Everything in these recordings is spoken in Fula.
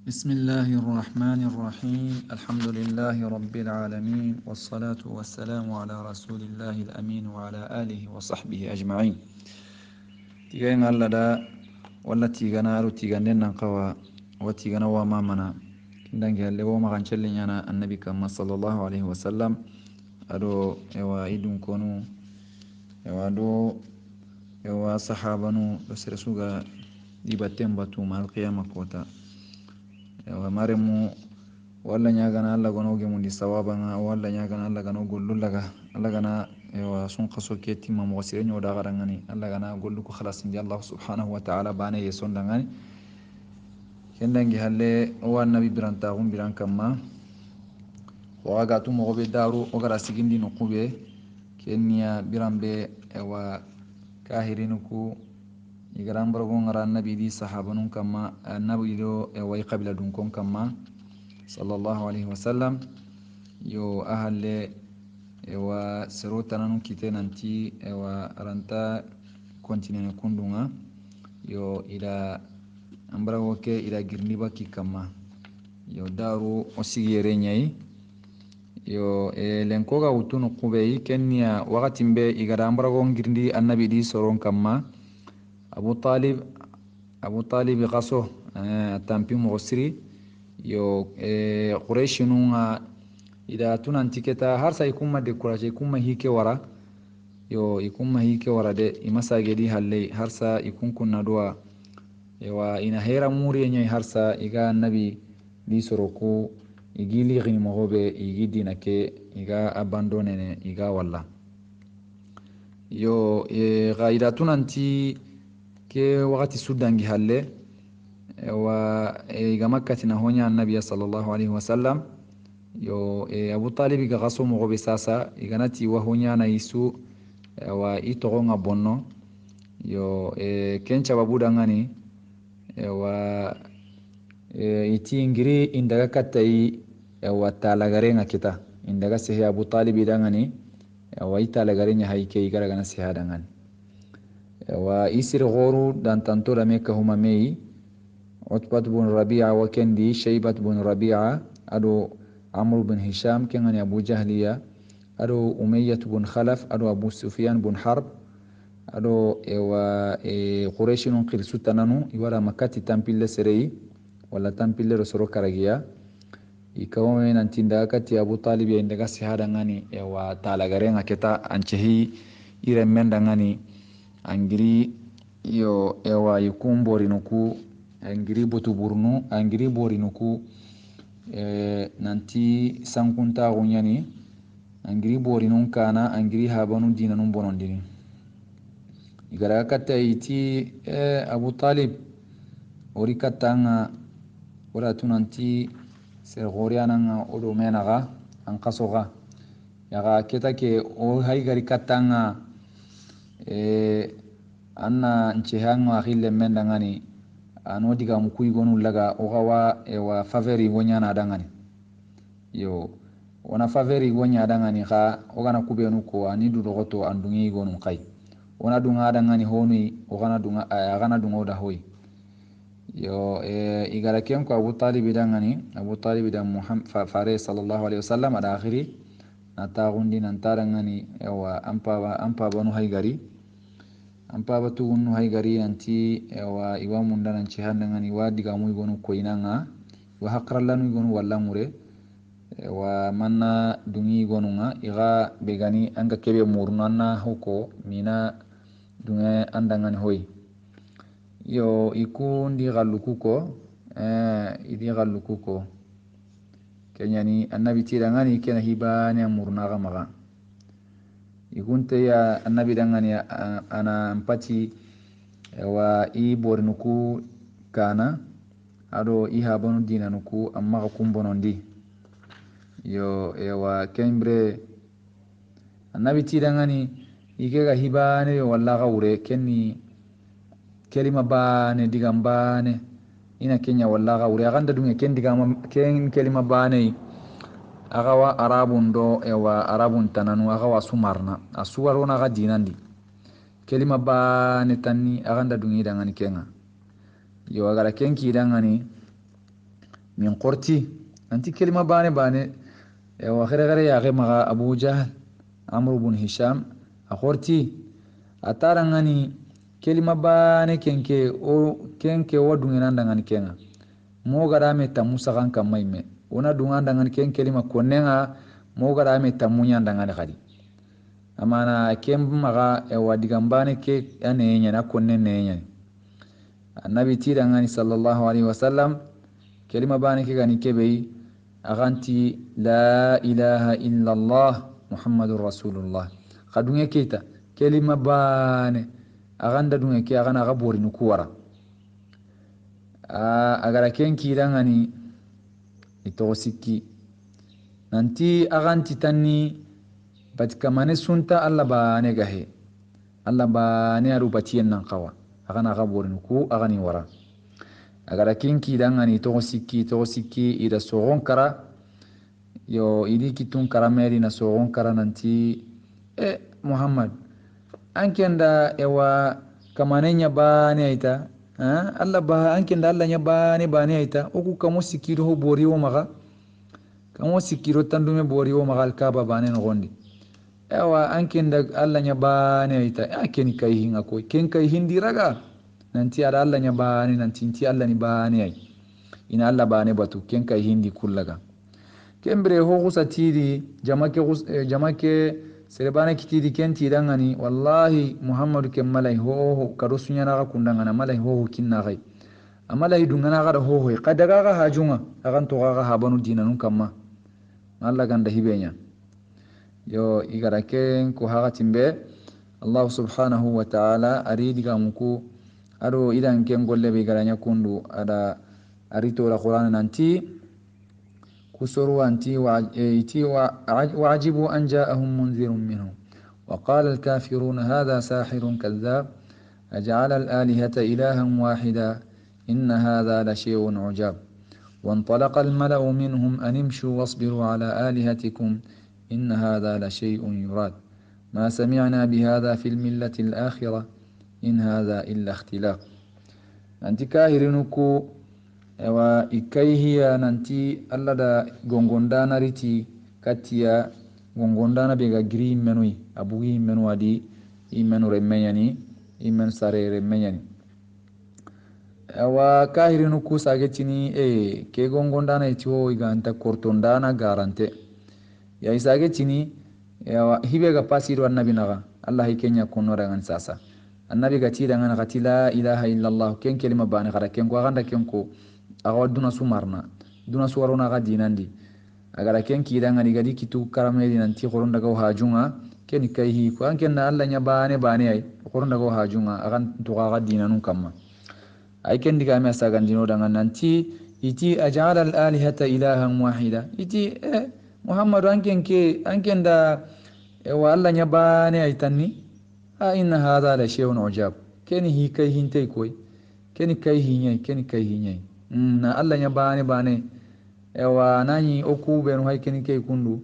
بسم الله الرحمن الرحيم الحمد لله رب العالمين والصلاة والسلام على رسول الله الأمين وعلى آله وصحبه أجمعين. تيجان الله دا ولا تيجانا أرو تيجان نقوى وتيجانا ومامنا كندن قال لي وما كان شلني أنا النبي كما صلى الله عليه وسلم أرو يوايدون كونوا يوادو يوا صحابنو بس رسولا دي باتم باتو مع القيامة كوتا maremu walla ñagana Allah gono ge mundi sawabanga walla ñagana Allah gano gollu laga Allah gana sun qaso ke timma mo sire ñoda garangani Allah gana gollu ko khalas indi Allah subhanahu wa ta'ala bane yeson dangani kendangi halle o annabi biranta gum biran kamma o aga tu mo be daru o gara sigindi no kube kenya birambe wa kahirinuku igaran bargo ngara annabi di sahabanun kama annabi do way qabila dun kon kama sallallahu alaihi wasallam yo ahalle wa serotananu kitenanti wa aranta continue kundunga yo ila ambrago ke ila girni baki kama yo daru osigere nyai yo lenko ga utunu kubei kenya wakati mbe igara ambrago girndi annabi di soron kama Abu Talib qaso tampi mogosiri yo Quraysh nunga ida tunan tiketa har sa ikumma de kuraje ikumma hike wara yo ikumma hike wara de imasage di halle har sa ikun kunna doa wa ina hera muri nyai har sa iga nabi di soroko igili gini mogobe igidina ke iga abandone ne iga walla yo ga ida tunanti ke wakati sudangi halle wa ga makkatina honya annabiya sallallahu alaihi wasallam yo Abu Talib ga gaso mo gobe sasa iganati wa honya na isu wa itogonga bonno yo kencha babuda ngani wa iti ingiri indaga katai wa talagarenga kita indaga sehe Abu Talib dangani wa italagarenga haike igara gana seha dangani wa isir ghoru dan tantola meka huma mei Utbat bin Rabi'a wa kendi Shaybat bin Rabi'a ado Amr bin Hisham kengani Abu Jahliya ado Umayyah bin Khalaf ado Abu Sufyan bin Harb ado wa Quraysh nun qilsutananu iwara makati tampille serei wala tampille rosoro karagiya ikawme nantinda kati Abu Talib ya indaga sihada ngani wa talagarenga keta anchehi iremenda ngani angiri yo ewa ikumbori nuku angiri botu burnu angiri bori nuku nanti sankunta gunyani angiri bori nun kana angiri habanu dina nun bonondini igara kata iti Abu Talib ori katanga wala tunanti ser goriana odo menaga an qasoga yaga ketake o haigari katanga anna nchehanga khille menda ngani ano diga mukui gonu laga ogawa wa favori wonya na dangani yo ona favori wonya dangani kha ogana kubenu ko ani du dogoto andungi gonu kai ona dunga dangani honi ogana dunga agana dunga oda hoy yo igara kem ko Abu Talib dangani Abu Talib da Muhammad fare sallallahu alaihi wasallam ada akhiri nata gundi nantarangani wa ampa banu haigari ampa batu gunu haigari anti wa iwa munda nan cihandangani wa diga muy gonu koinanga wa hakrallanu gonu walla mure wa manna dungi gonunga iga begani anga kebe murnanna hoko mina dunga andangani hoy yo ikundi gallukuko idi gallukuko kenyani annabi tirangani kena hibani murnaga maga ikunte ya annabi dangani ana mpati wa i borinuku kana ado i habanu dina nuku amma kumbonondi yo wa kembre annabi tidangani ikega hibane walla gawre kenni kelima bane digambane ina kenya walla gawre aganda dunga ken digama ken kelima bane agawa arabun do ewa arabun tananu agawa sumarna asuwarona ga dinandi kelima bane tanni aganda dungi dangani kenga yo agara kenki dangani min qorti anti kelima bane wa khere ya maga Abu Jahl Amr ibn Hisham a qorti atarangani kelima bane kenke o dungena ndangani kenga mo gara me tamu sagan kamaime ona dunga ndangani ken kelima konenga mo gara me tamu nya ndangani khadi amana kem maga wa digambane ke ane nya na konne ne nya annabi tirangani sallallahu alaihi wasallam kelima bane ke gani kebe aganti la ilaha illa allah muhammadur rasulullah khadunge kita kelima bane aganda dunge ke agana ga borini kuwara agara ken kirangani ito sikki nanti aganti tanni batkamane sunta alla bane gahe alla bane aru batiyen nan qawa agana ga borini ku agani wara agara ken kirangani to sikki ida sogon kara yo idi kitun karameri na sogon kara nanti muhammad ankenda ewa kamane nya bane aita alla ba ankenda alla nya bane aita oku kamo sikiro ho bori wo maga kamo sikiro tandume bori wo maga alkaba bane no gondi ewa ankenda alla nya bane aita akeni kai hinga ko ken kai hindi raga nanti ada alla nya bane nanti inti alla ni bane ai ina alla bane batu ken kai hindi kullaga kembre ho gusatiri jamake serebana kitidi kenti dangani wallahi muhammadu kem malai ho kado sunyana ga kundangana malai ho kinna gai amalai dungana ga ho qadaga ga hajunga agan to ga habanu dinanun kamma Allah ganda hibenya yo igara ken ko haga timbe Allah subhanahu wa ta'ala aridiga muku aro idan ken golle be garanya kundu ada arito la qur'an nanti كسروا أنتي وعجبوا أن جاءهم منذر منهم وقال الكافرون هذا ساحر كذاب أجعل الآلهة إلها واحدا إن هذا لشيء عجاب وانطلق الملأ منهم أن امشوا واصبروا على آلهتكم إن هذا لشيء يراد ما سمعنا بهذا في الملة الآخرة إن هذا إلا اختلاق أنت كاهرنكو ewa ikaihiya nanti alla da gongondana riti katia gongondana bega giri menui abugi menu adi imenu remenyani imen sare remenyani ewa kahirinu kusagetini ke gongondana itiwo iganta kortondana garante ya isagetini ewa hibega pasiru annabi naga alla hikenya kunora ngan sasa annabi gatira ngan gati la ilaha illa allah ken kelima bani gara ken ko ganda ken ko awa duna sumarna duna suwarona ga dinandi agara ken kidanga ni gadi kitu karameli nanti qoronda go hajunga ken kayhi ko anken na alla nya bane ay qoronda go hajunga agan to ga dinanun kamma ay ken diga me sagan dino danga nanti iti ajala al alihata ilahan wahida iti muhammadu anken da wa alla nya bane ay tanni inna hadha la shay'un ujab ken hi kay hinte koy ken kayhi nyai na alla nya bane ewa nani oku benu haykeni kay kundu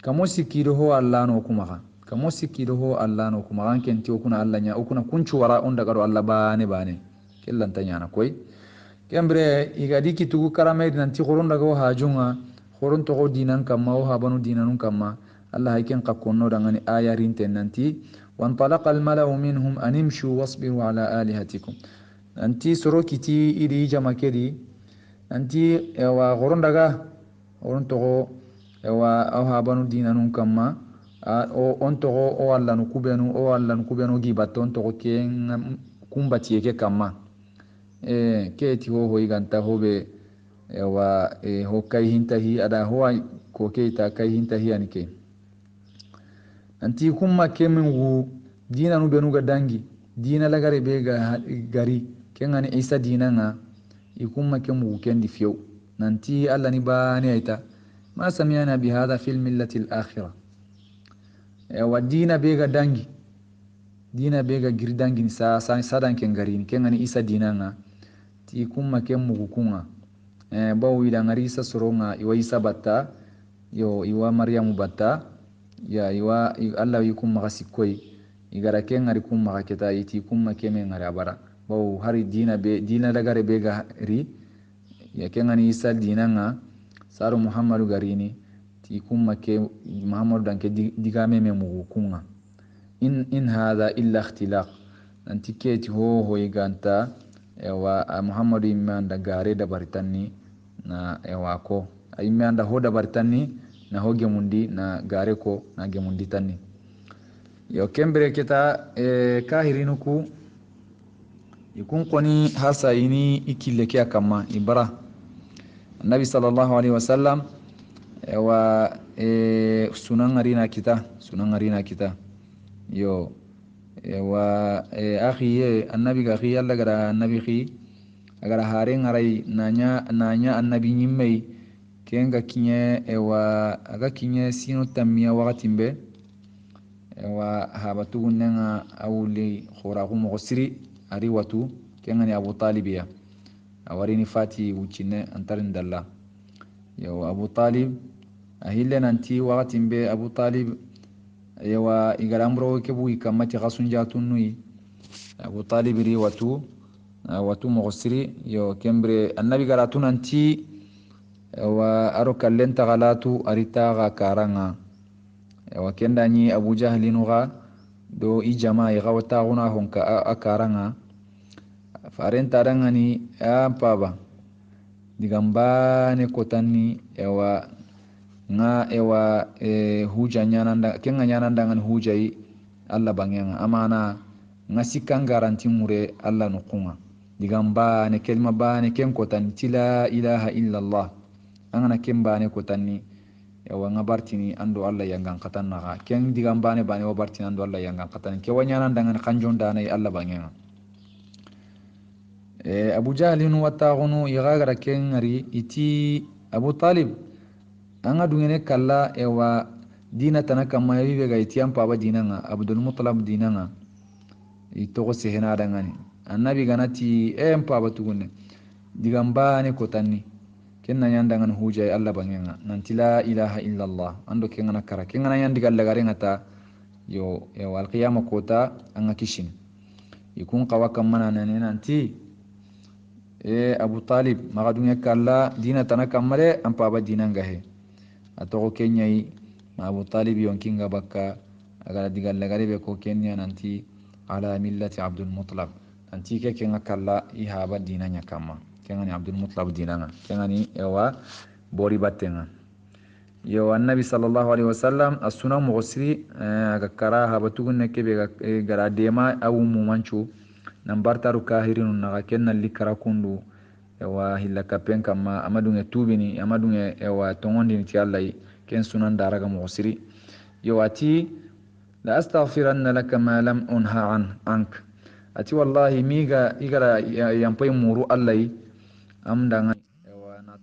kamo sikido ho alla no kuma kamo sikido ho alla no kuma anken ti okuna alla nya okuna kunchu wara on daga do alla bane kellan tanya na koy kembre igadi kitugu karame nanti qoron daga ho hajunga qoron to dinan kamma o habanu dinanun kamma alla hayken qakonno dangani ayarin tenanti wan talaqa al mala'u minhum an imshu wasbiru ala alihatikum nanti soro kiti iri jama kedi nanti ewa goron daga oron togo ewa aw habanu dinanun kamma o on togo o alla nu kubenu gibato on togo ken kumbati ke kamma ke ti ho iganta hobe ewa ho kai hintahi ada ho ko ke ta kai hintahi anike nanti kumma kemengu dinanu benu ga dangi dina lagare be ga gari kengani isa dinanga ikumma kemu kendi fiyo nanti alla ni bani aita ma sami'ana bi hadha fil millati al akhirah wa dina bega dangi dina bega girdangi ni sadan ken garini kengani isa dinanga ti kumma kemu kunga bawo ida ngari isa soronga iwa isa batta yo iwa maryamu batta ya iwa alla yikumma gasikoi igara ken ngari kumma keta iti kumma keme ngari abara bawo hari dina lagare be ga ri ya kengani isa dinanga saru muhammadu garini ti kumma ke muhammadu danke digame me mugunga in hadha illa ikhtilaq nanti keti ho iganta ewa muhammadu imanda gare da baritanni na ewa ko imanda ho da baritanni na ho gemundi na gare ko na gemundi tanni yo kembere kita kahirinuku ikun koni hasa ini ikille ke kama ibara annabi sallallahu alaihi wasallam ewa sunan arina kita yo ewa akhi annabi ga akhi alla gara annabi khi agara hare ngarai nanya annabi nyimmei kenga kinye ewa aga kinye sino tammiya wakatimbe ewa habatu nenga awuli khuraku mogosiri ari watu kengani abu talibiya awarini fati wucine antarin dalla yo abu talib ahille nanti wakatimbe abu talib yawa igaramro kebu ikamati khasunja tunui abu talib ri watu mogosiri yo kembre annabi garatu nanti wa aro kallenta galatu arita ga karanga wa kendani abu jahlinuga do ijama igawta guna honka akaranga farenta dangani ampaba digambane kotanni ewa nga ewa huja nyananda kenga nyananda ngan hujai alla bangenga amana nga sikkan garanti mure alla nukunga digambane kelma bane ken kotanni la ilaha illa allah angana kembane kotanni ewa nga bartini ando alla yangan katanna ga ken digambane bane wa bartini ando alla yangan katanni ke wanyananda ngan kanjonda nay alla bangenga abu jahlin watagunu igagara ken ngari iti abu talib anga dungene kalla ewa dina tanaka mayabi be ga iti ampaba dinanga abdul muttalib dinanga itogo sehena dangani annabi ganati empaba tugunne digambane kotanni kenna nyandangan hujay alla bangenga nanti la ilaha illa allah ando kengana kara kengana yandiga lagarenga ta yo wal qiyama kota anga kishin ikun qawakam mana nanti abu talib magadunya kalla dina tanaka male ampaba dinanga he atoko kenyai ma abu talib yonkinga bakka agara digal lagare be ko kenya nanti ala millati abdul muttalib nanti ke kenga kalla ihaba dinanya kama kengani abdul muttalib dinanga kengani ewa bori battenga yo annabi sallallahu alaihi wasallam asuna mogosiri aga kara habatugunne kebe gara dema awu mumanchu nambartaru kahirinu naga kenna likara kundu ewa hilla kapen kama amadunge tubini amadunge ewa tongondini ti Allah ken sunan daraga mogosiri yo ati la astaghfiranna laka ma lam unha ank ati wallahi miga igara yampai muru Allah amdanga ewa na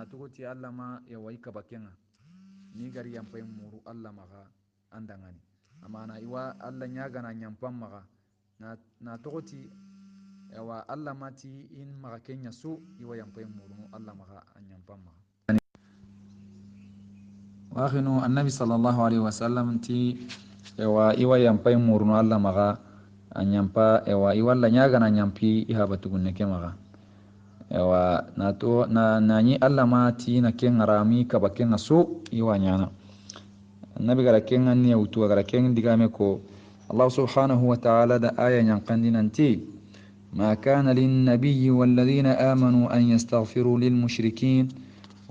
togoti Allah ma ewa ikabakenga miga yampai muru Allah maga andangani amana iwa Allah nyaga na nyampam maga na togoti ewa Allah mati in maga kenya su iwa yampai muru Allah maga anyampam maga wakhinu annabi sallallahu alaihi wasallam ti ewa iwa yampai muru Allah maga anyampa ewa iwa Allah nyaga na nyampi ihabatugunne ke maga ewa nanyi Allah mati na kenga rami kabakenga su iwa nyana annabi gara kenga ni utu gara kenga digame ko Allah subhanahu wa ta'ala da aya nyankandi nanti ma kana lin nabiyyi wal ladhina amanu an yastaghfiru lil mushrikeen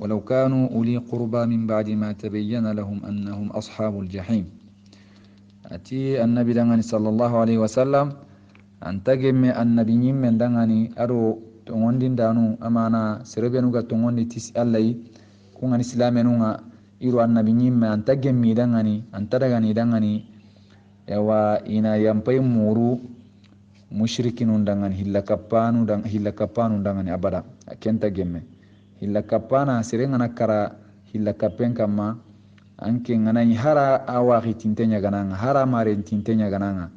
ولو كانوا أولي قربى من بعد ما تبين لهم أنهم أصحاب الجحيم أتي النبي دغني صلى الله عليه وسلم أن تجمع النبي من دغني أرو tongondin danu amana serebenu ga tongondi tis allai kungani silamenu iru annabi nyimme anta gemmi dangani anta dagani dangani ewa ina yampai muru mushrikinun dangani hilla kappanu dangani abada kenta gemme hilla kappana serengana kara hilla kappen kamma anke nganani hara awaxi tintenya gananga hara mare tintenya gananga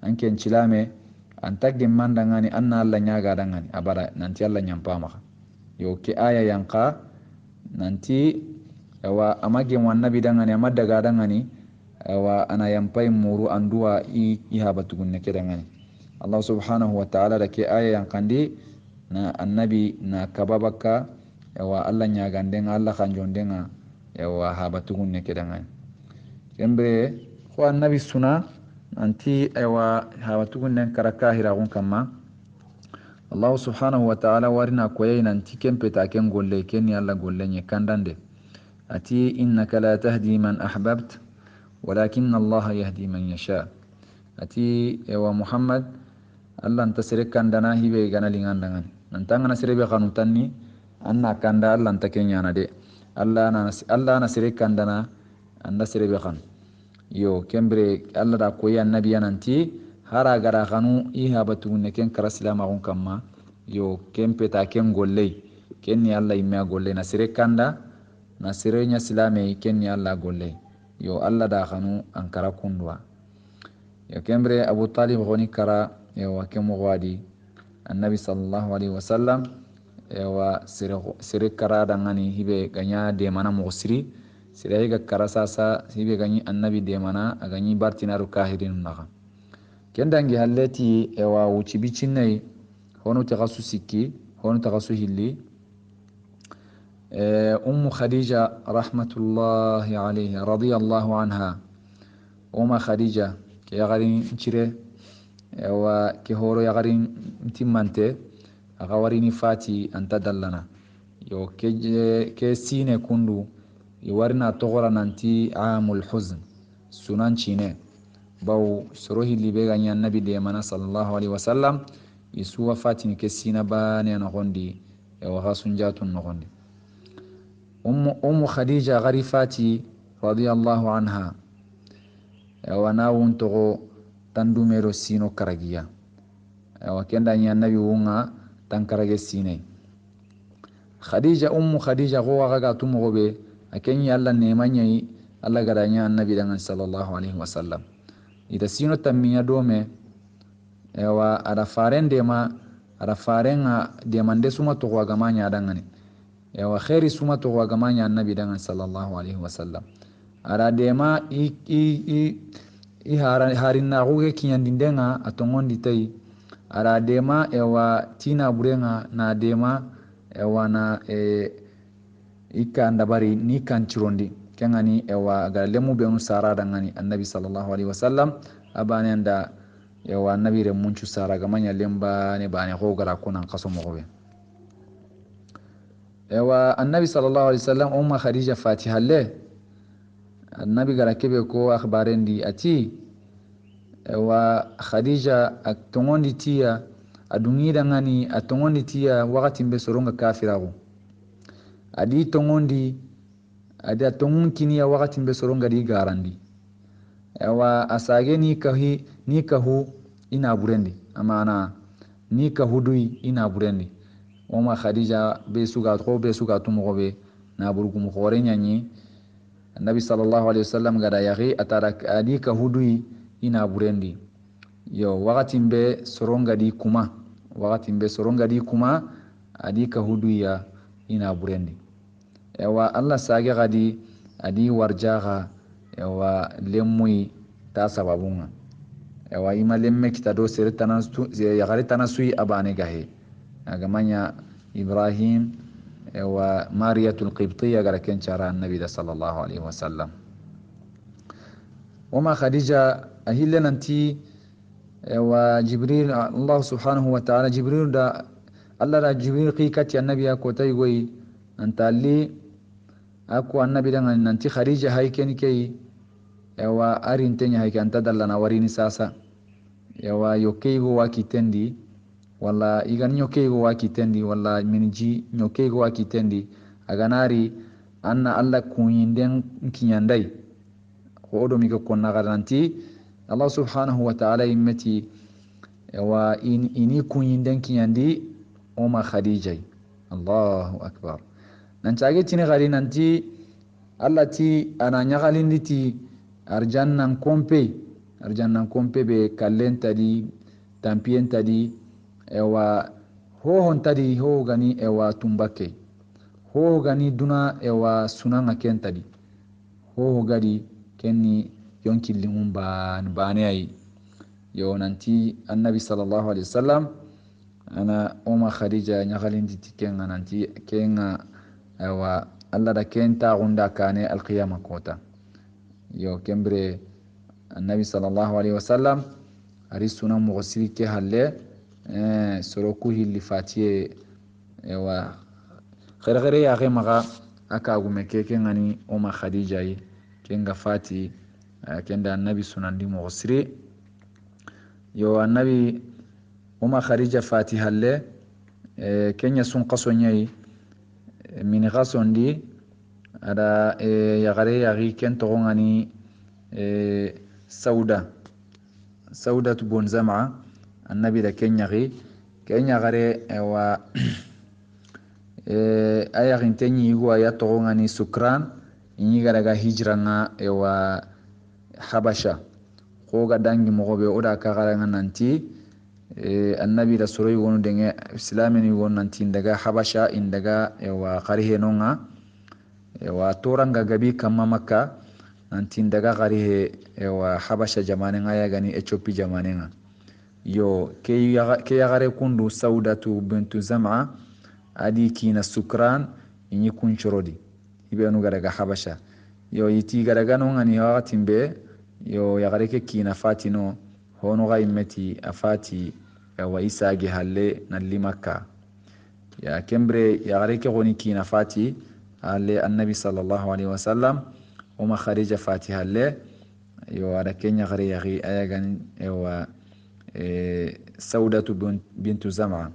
anke cilame anta gemmandangani anna Allah nyaga dangani abada nanti Allah nyampamaxa yo ke aya yanka nanti ewa amage wannabi dangani ama daga dangani ewa ana yampai muru anduwa i habatugunne ke dangani Allah subhanahu wa ta'ala da ke aya yankandi na annabi na kababaka yawa Allah nyagandenga Allah kanjondenga yawa habatugun ne kedanga kembe ko annabi suna anti yawa habatugun ne karaka hiragun kamma Allah subhanahu wa ta'ala warina koye nanti kempe ta ken golle ken yalla golle nye kandande ati innaka la tahdi man ahbabt walakin Allah yahdi man yasha ati yawa Muhammad Allah anta sere kandana hibe gana lingandangan nantanga sere be kanu tanni anna kanda Allah anta kenyana de Allah na sere kandana anda sere be kan yo kembre Allah da koyi annabi nanti hara gara kanu i habatu ne ken kara silama gon kamma yo kempe ta ken golle ken ni Allah imme golle na sere kanda na sere nya silame ken ni Allah golle yo Allah da kanu ankara kundwa yo kembre Abu Talib goni kara yo kemo wadi annabi sallallahu alaihi wasallam wa sere kara dangani hibe ganya de mana mo siri sere ga kara sasa hibe ganyi annabi de mana aganyi bartinaru kahirin naka kendangi halleti wa wuci bicinai hono tagasu sikki hono tagasu hilli ummu khadija rahmatullahi alayha radiyallahu anha umma khadija ke yagarin cire wa ke horo yagarin timmante aga warini fati anta dallana yo ke sine kundu warina togora nanti amul huzn sunan cine baw sorohi libe ganya annabi de mana sallallahu alaihi wasallam isuwa fatini ke sina bane na gondi wa hasunjatun no gondi ummu khadija gharifati radiyallahu anha wa nawun togo tandumero sino karagiya wa kenda nya annabi wunga tankarage sine ummu khadija go waga tumo gobe akenya alla nemanyai alla garanya annabi dangan sallallahu alaihi wasallam ida sino tammiya dome ewa ada faren nga demande suma to gamanya dangane ewa khairi suma to gamanya annabi dangan sallallahu alaihi wasallam ada dema i harin na ruge kinyandindenga atongondi tai ada dema ewa tina burenga na dema ewa na ikanda bari ni kan cirondi kengani ewa ga lemu be on sara dangani annabi sallallahu alaihi wasallam abane anda ewa annabi re munchu sara ga manya lemba ne bane ko gara kunan kaso mo gobe ewa annabi sallallahu alaihi wasallam umma khadija fatiha le annabi gara kebe ko akhbarendi ati ewa khadija atongondi tiya adungi dangani atongondi tiya wakati mbe soronga kafirago adi tongondi ada tongun kini ya wakati mbe soronga di garandi ewa asage ni kahu ina burendi amana ni kahudui ina burendi oma khadija be suga tumo be na burgum khore nyanyi annabi sallallahu alaihi wasallam gada yagi atara adi kahudui ina burendi yo wakati mbe soronga di kuma adi kahudui ya ina burendi ewa Allah sage gadi adi warjaga ewa lemui ta sababunga ewa ima lemme kitado sere tanasu yagare tanasui abane gahe agamanya Ibrahim ewa Mariyatul Qibtiyya gara kencara annabi da sallallahu alaihi wasallam wama Khadija ahille nanti ewa Jibril Allah subhanahu wa ta'ala Jibril da Allah da Jibril qikati annabi ya kotai goyi antali aku annabi dangan nanti Khadija haikeni kei yawa arintenya haike anta dallana warini sasa yawa yokeigo wakitendi wala igan nyokeigo wakitendi wala minji nyokeigo wakitendi aganari anna alla kunyinden kinyandai ko odo miko konna garanti Allah subhanahu wa ta'ala immati yawa ini kunyinden kinyandi oma Khadija Allahu akbar nancage tini gari nanti Allah ti ana nyagalindi ti arjannan kompe be kallen tadi tampien tadi ewa hohon tadi ho gani ewa tumbake ho gani duna ewa sunanga ken tadi ho gadi kenni yonkilingum bane ay yo nanti annabi sallallahu alaihi wasallam ana oma khadija nyagalindi tikenga nanti kenga wa alla da kenta gunda kane alqiyama kota yo kembre annabi sallallahu alaihi wasallam ari sunan mo siri ke halle soro ku hilli fatiye wa khere ya ge maga aka gume ke ngani oma khadija yi kenga fati kenda annabi sunan di mo siri yo annabi oma khadija fati halle kenya sun qaso nyai min qasondi ada yagare yagi ken to ngani sauda tu bon zama annabi da kenya gare wa aya gintenyi huwa ya to ngani sukran inyi garaga hijranga wa habasha ko ga dangi mo be oda ka garanga nanti annabi da soroy wonu denge islameni won nanti daga habasha indaga wa qarihe nonga wa toranga gabi kamma makka nanti daga qarihe wa habasha jamane ngaya gani ethiopia jamane nga yo ke ya gare kundu saudatu bintu zam'a adi kina sukran inyi kunchorodi ibenu daga habasha yo yiti garaga no ngani watimbe yo ya gare ke kina fatino hono ga immeti afati wa isagi halle nalli makka ya kembre ya gare ke goni kina fati halle annabi sallallahu alaihi wasallam uma khadija fati halle yo ada kenya gare yagi ayagan wa saudatu bintu zam'a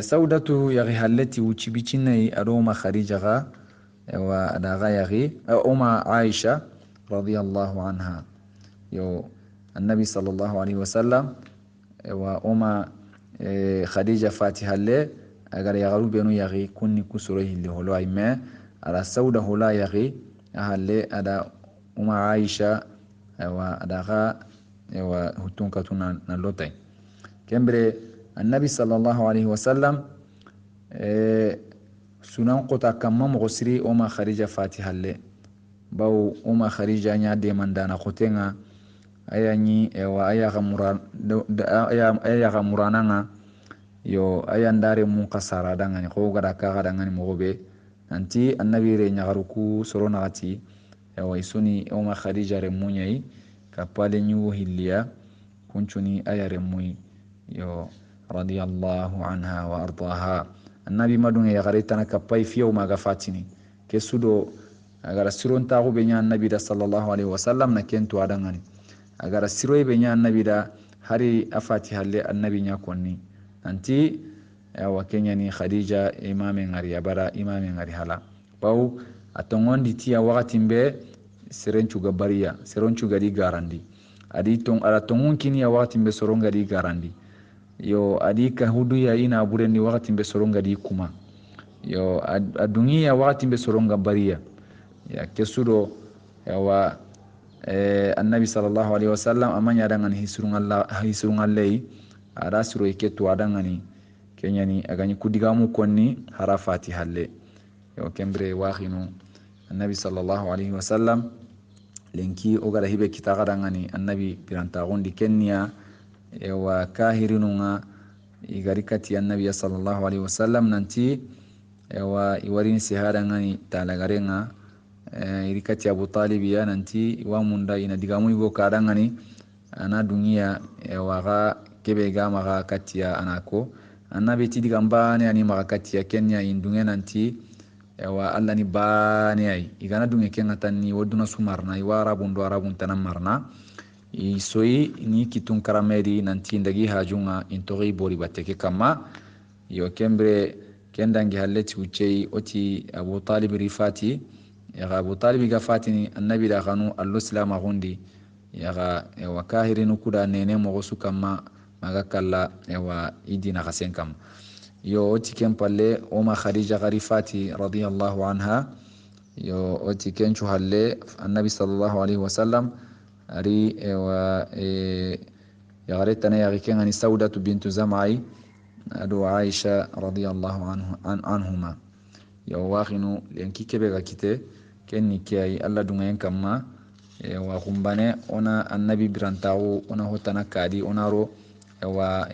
saudatu yagi halleti uchibicinai aroma khadija ga wa ada ga yagi uma aisha radiyallahu anha yo annabi sallallahu alaihi wasallam wa uma khadija fatiha le agar yagaru benu yagi kunni kusuro hilli holo ayme ala sauda hola yagi ahalle ada uma aisha wa adaga wa hutun katuna na lotay kembre annabi sallallahu alaihi wasallam sunan qota kamma mo siri uma khadija fatiha le baw uma khadija nya de mandana qotenga ayani wa aya murananga yo aya ndare mun kasara dangani ko gada ka dangani mogobe nanti annabi re nyagaruku sorona ati wa isuni uma khadija re munyai kapale nyu hilliya kunchuni aya re muy yo radiyallahu anha wa ardaha annabi madunga ya garitana kapai fiyo maga fatini kesudo agara siron tagu benya annabi da sallallahu alaihi wasallam na kentu adangani agara siroy benya annabi da hari afati halle annabi nya konni nanti wa kenya ni khadija imame ngari abara imame ngari hala baw atongondi tiya wakati mbe serenchu gabariya serenchu gadi garandi adi tong ala tongun kini ya wakati mbe soronga di garandi yo adi ka hudu ya ina burendi wakati mbe soronga di kuma yo adungi ya wakati mbe soronga bariya ya kesudo ya wa annabi sallallahu alaihi wasallam amanya dangan hisrung Allah ada suro iketu adangani kenyani agani kudigamu konni harafati halle yo kembre waxinu annabi sallallahu alaihi wasallam lenki ogara hibe kitaga dangani annabi biranta gondi kenya wa kahirinunga igarikati annabi sallallahu alaihi wasallam nanti wa iwarin sihada ngani talagarenga irikati Abu Talib ya nanti wa munda ina digamu igo kadangani ana dunia waga kebe ga maga katia anako annabi ti digamba ne ani maga katia kenya indunge nanti wa alla ni bane ay igana dunge kenga tanni woduna sumarna iwara bundo arabun tanamarna isoyi ni kitun karamedi nanti ndagi hajunga intori bori bateke kama yo kembre kendangi halleti ucei oti Abu Talib rifati ya Abu Talib ga fatini annabi da kanu allo salama gundi ya wa kahirinu kuda nene mo gosu kama maga kala wa idina gasen kam yo oti kempalle oma khadija garifati radiyallahu anha yo oti kenchu halle annabi sallallahu alaihi wasallam ari wa ya garetana ya kengani saudatu bintu zamai adu aisha radiyallahu anhuma yo waxinu lenki kebe ga kite kenni kiyai alla dungayen kamma wa kumbane ona annabi birantawo ona hotana kadi ona ro yawa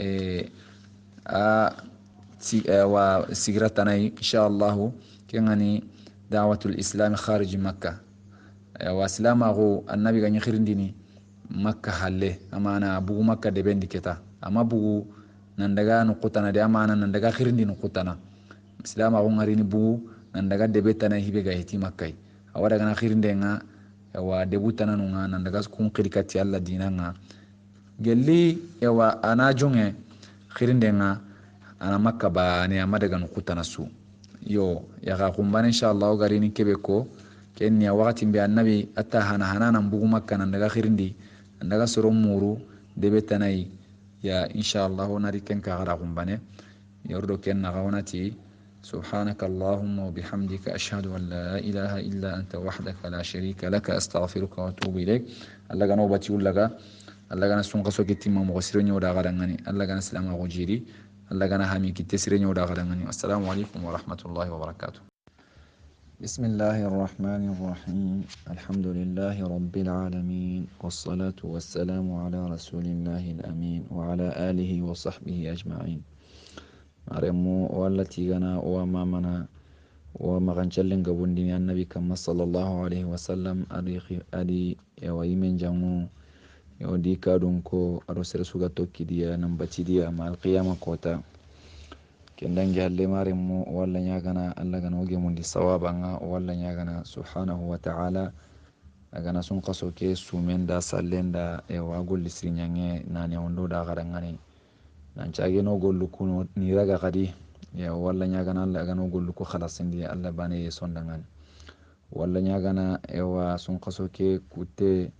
a wa sigratanai insha Allah kengani da'watul islam kharij makkah wa silama go annabi ga nyirindini makka halle amana bugu makka de bendi keta ama bugu nan daga no qutana de amana nan daga khirindi no qutana silama go ngarini bugu nan daga de betana hibe ga hiti makkai awada ga khirinde nga wa debutana no nga nan daga kun qirikati alla dinanga gelli yawa ana jonge khirinde nga ana makka ba ne ama daga no qutana su yo ya ga kumbana insha Allah garini kebe ko kenni wakati mbe annabi atta hana bugu makka nan daga khirindi nan daga soro muru debe tanai ya insha Allah nari ken ka gara kumbane yordo ken na gawnati subhanaka allahumma wa bihamdika ashhadu an la ilaha illa anta wahdaka la sharika laka astaghfiruka wa atubu ilaik alla gano bati ullaga alla gana sun qaso kitima mo sire nyoda gara ngani alla gana salama go jiri alla gana hami kitte sire nyoda gara ngani assalamu alaikum wa rahmatullahi wa barakatuh. بسم الله الرحمن الرحيم الحمد لله رب العالمين والصلاة والسلام على رسول الله الأمين وعلى آله وصحبه أجمعين مرمو والتي غنا ومامنا ومغنشلن قبون دين النبي كما صلى الله عليه وسلم أدي ويمن جمو يودي كادونكو أرسل سوغاتو كديا نمبتي ديا مع القيامة كوتا kendangi halle maremu walla nyagana alla gana oge mundi sawaba nga walla nyagana subhanahu wa ta'ala agana sun qaso ke sumenda sallenda e wagol lisrinyange nani ondo da garangani nan chage no gollu kuno ni raga kadi ya walla nyagana alla gana gollu ko khalasindi alla bane sondangan walla nyagana e wa sun qaso ke kutte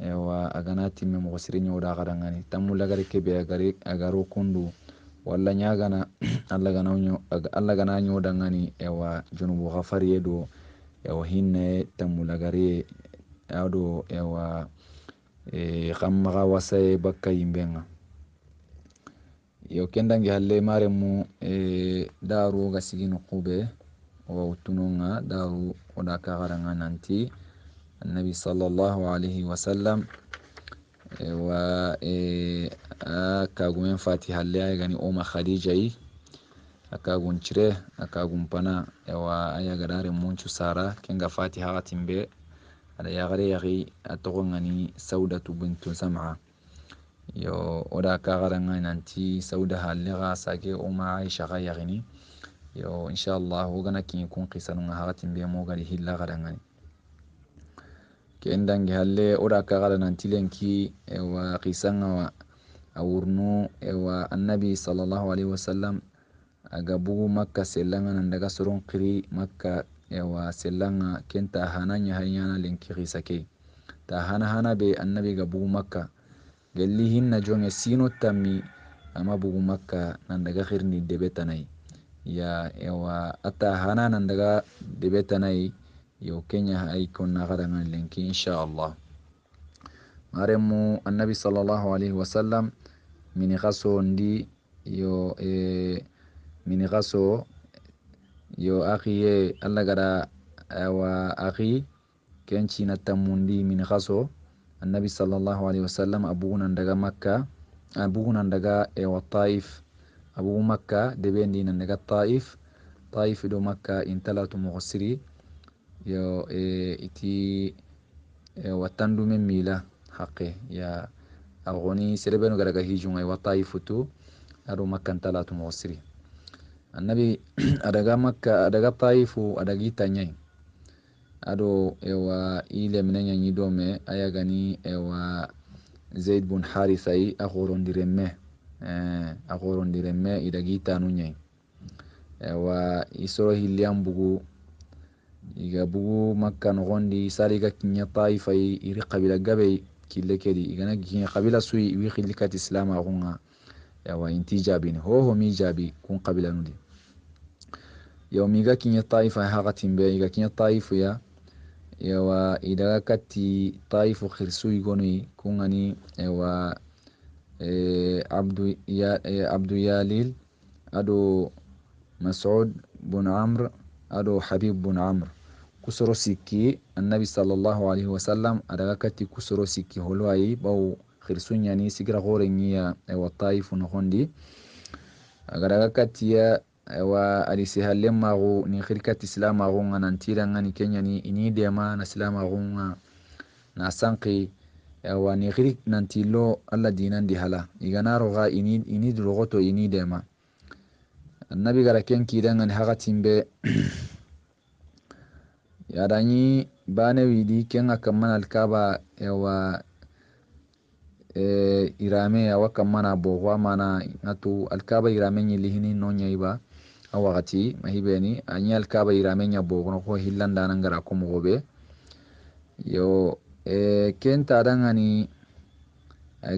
e wa agana timme mo sirnyo da garangani tamu lagare ke be agaro kundu walla nyagana alla gana nyo dangani ewa junubu ghafari edo ewa hinne tamulagari ado ewa khammaga wasaye bakka yimbenga yo kendangi halle maremu daru ga sigino qube wa utununga daru oda kagaranga nanti annabi sallallahu alaihi wasallam wa akagumen fatiha le gani oma khadija yi akagun cire akagun pana wa aya gadare munchu sara kenga fatiha gatimbe ada yagare yagi atogongani saudatu bintu sam'a yo oda kagaranga nanti sauda halega sake oma aisha ga yagini yo inshallah gana kin kun qisanu hagatimbe mo gari hilla garangani kendangi halle oda kagala nanti lenki wa qisanga wa awurnu wa annabi sallallahu alaihi wasallam aga bugu makka selanga nan daga soron qiri makka wa selanga kenta hananya hayana lenki qisake ta hana be annabi ga bugu makka galli hinna jonge sino tammi ama bugu makka nan daga khirni debetanai ya wa ata hana nan daga debetanai yo kenya ay konna garangan lenki insha Allah maremu annabi sallallahu alaihi wasallam mini qaso ndi yo mini qaso yo akhiye alla gara wa akhi kenchi na tamundi mini qaso annabi sallallahu alaihi wasallam abunan daga makka abunan daga wa taif abu makka debendi nan daga taif do makka intalatu mughsiri yo iti watandu men mila haqqe ya agoni serebeno garaga hijunga wa taifutu ado makkan talatu mughsiri annabi adaga makka adaga taifu adagi tanyai ado ewa ile menenya nyidome ayagani ewa zaid bun harithai agorondiremme idagi tanunyai ewa isoro hiliambugu iga bugu makka nogondi saliga kinya taifa iri qabila gabe kille kedi igana kinya qabila sui wi khilikat islam agunga yawa inti jabini ho mi jabi kun qabila nudi yawmiga kinya taifa haqatimbe iga kinya taifu yawa idaga kati taifu khirsu igoni kungani yawa abdu yalil ado mas'ud bun amr ado habib bun amr kusoro sikki annabi sallallahu alaihi wasallam adaga kati kusoro sikki holwayi baw khirsunya ni sigira gore ngiya wa Taif no hondi agara katiya wa alisi halemago ni khirkat islamago nantira ngani Kenya ni ini dema na islamago na sanqi wa ni khirik nantilo alla dinan di hala iganaro ga ini drogoto ini dema annabi gara ken kidan ngani hagatimbe yadani bane widi ken akamman alkaba wa irame ya wakamana bogwa mana ngatu alkaba irame nyili hini no nyaiba awagati mahibeni anya alkaba irame nya bogno ko hillanda nangara ko mogobe yo ken tadangani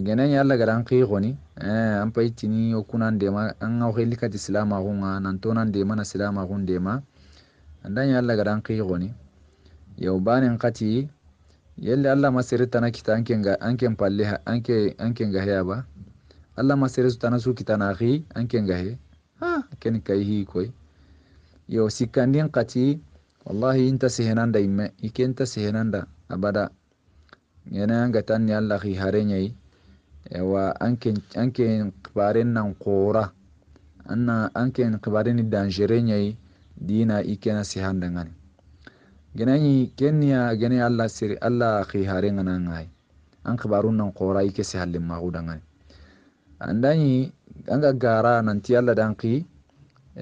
genen yalla garan qigoni am paytini okunande ma an awheli kat islama gunga nantonan de mana islama gunde ma andan yalla garan qigoni yo banen qati yelle alla masirita na kita anken palle anken gahe ba alla masirita na su kita na ghi anken gahe ken kai hi koy yo sikandin qati wallahi inta sehenanda imme ikenta sehenanda abada yana ngatan ni alla ghi harenyai wa anken qibaren nan qora anken qibaren dangerenyai dina ikena sehanda ngani genani kenya gene alla siri alla khi harenga nangai an khibarun nan qora yake se halin magudangan andani anga gara nan ti alla danqi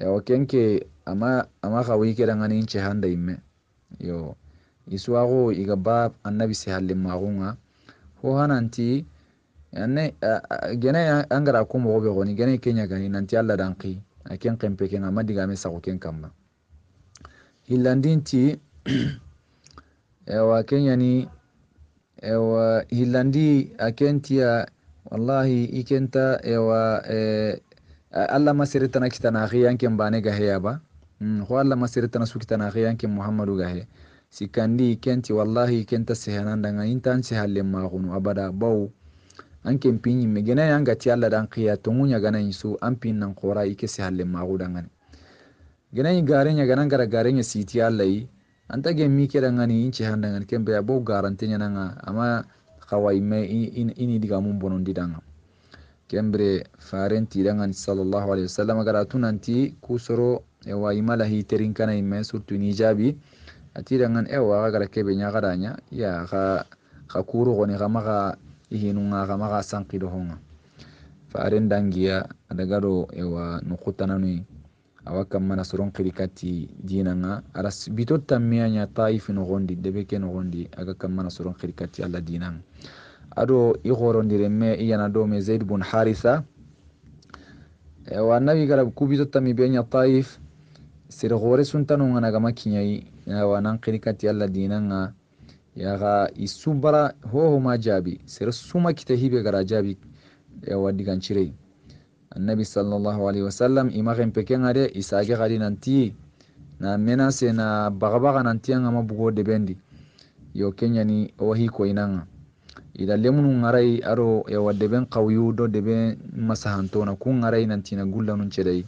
o kenke ama khawi ke dangani inche handa imme yo iswago igaba annabi se halin magunga ho hananti yanne gene angara ko mo be goni gene kenya gani nan ti alla danqi aken kempe ken amadiga me sako ken kamba hillandinti ewa Kenya ni ewa hilandi akentia wallahi ikenta ewa alla masiritana kitana khiyanken bane gahe ba ho alla masiritana su kitana khiyanken Muhammadu gahe sikandi ikenti wallahi ikenta sehananda nga intan se halle magunu abada baw anken pinyi megena yanga ti alla dan khiya tongunya gana isu ampin nan qora ike se halle magudangani gena garenya gana gara garenya siti alla yi anta gemmi keda ngani inche handa ngani kembe abo garantenya nanga ama khawai me ini diga mun bonon didanga kembre farenti dangan sallallahu alaihi wasallam gara tunanti kusoro ewa imala hi terin kana imme surtu ni jabi ati dangan ewa gara kebe nya garanya ya kha kuru goni kama ihinunga kama sanqido honga faren dangiya adagaro ewa nukutanani awakam mana soron kirikati dinanga aras bitot tammianya Taif no gondi debeke no gondi aga kam mana soron kirikati alla dinang ado igorondi remme iyana do me Zaid ibn Haritha wa nabi gara kubitot tammi benya Taif sir gore suntano ngana ga makinyai wa nan kirikati alla dinanga yaga isubara ho ma jabi sir suma kitahibe gara jabi wa diganchire النبي صلى الله عليه وسلم إما غيم بكين غادي إساقي غادي ننتي na menase na bagabaga nanti anga mabugo de bendi yo Kenya ni wahi ko inanga ida lemunu ngarai aro ya wadde ben qawyu do de ben masahanto na kun ngarai nanti na gulla nun cedai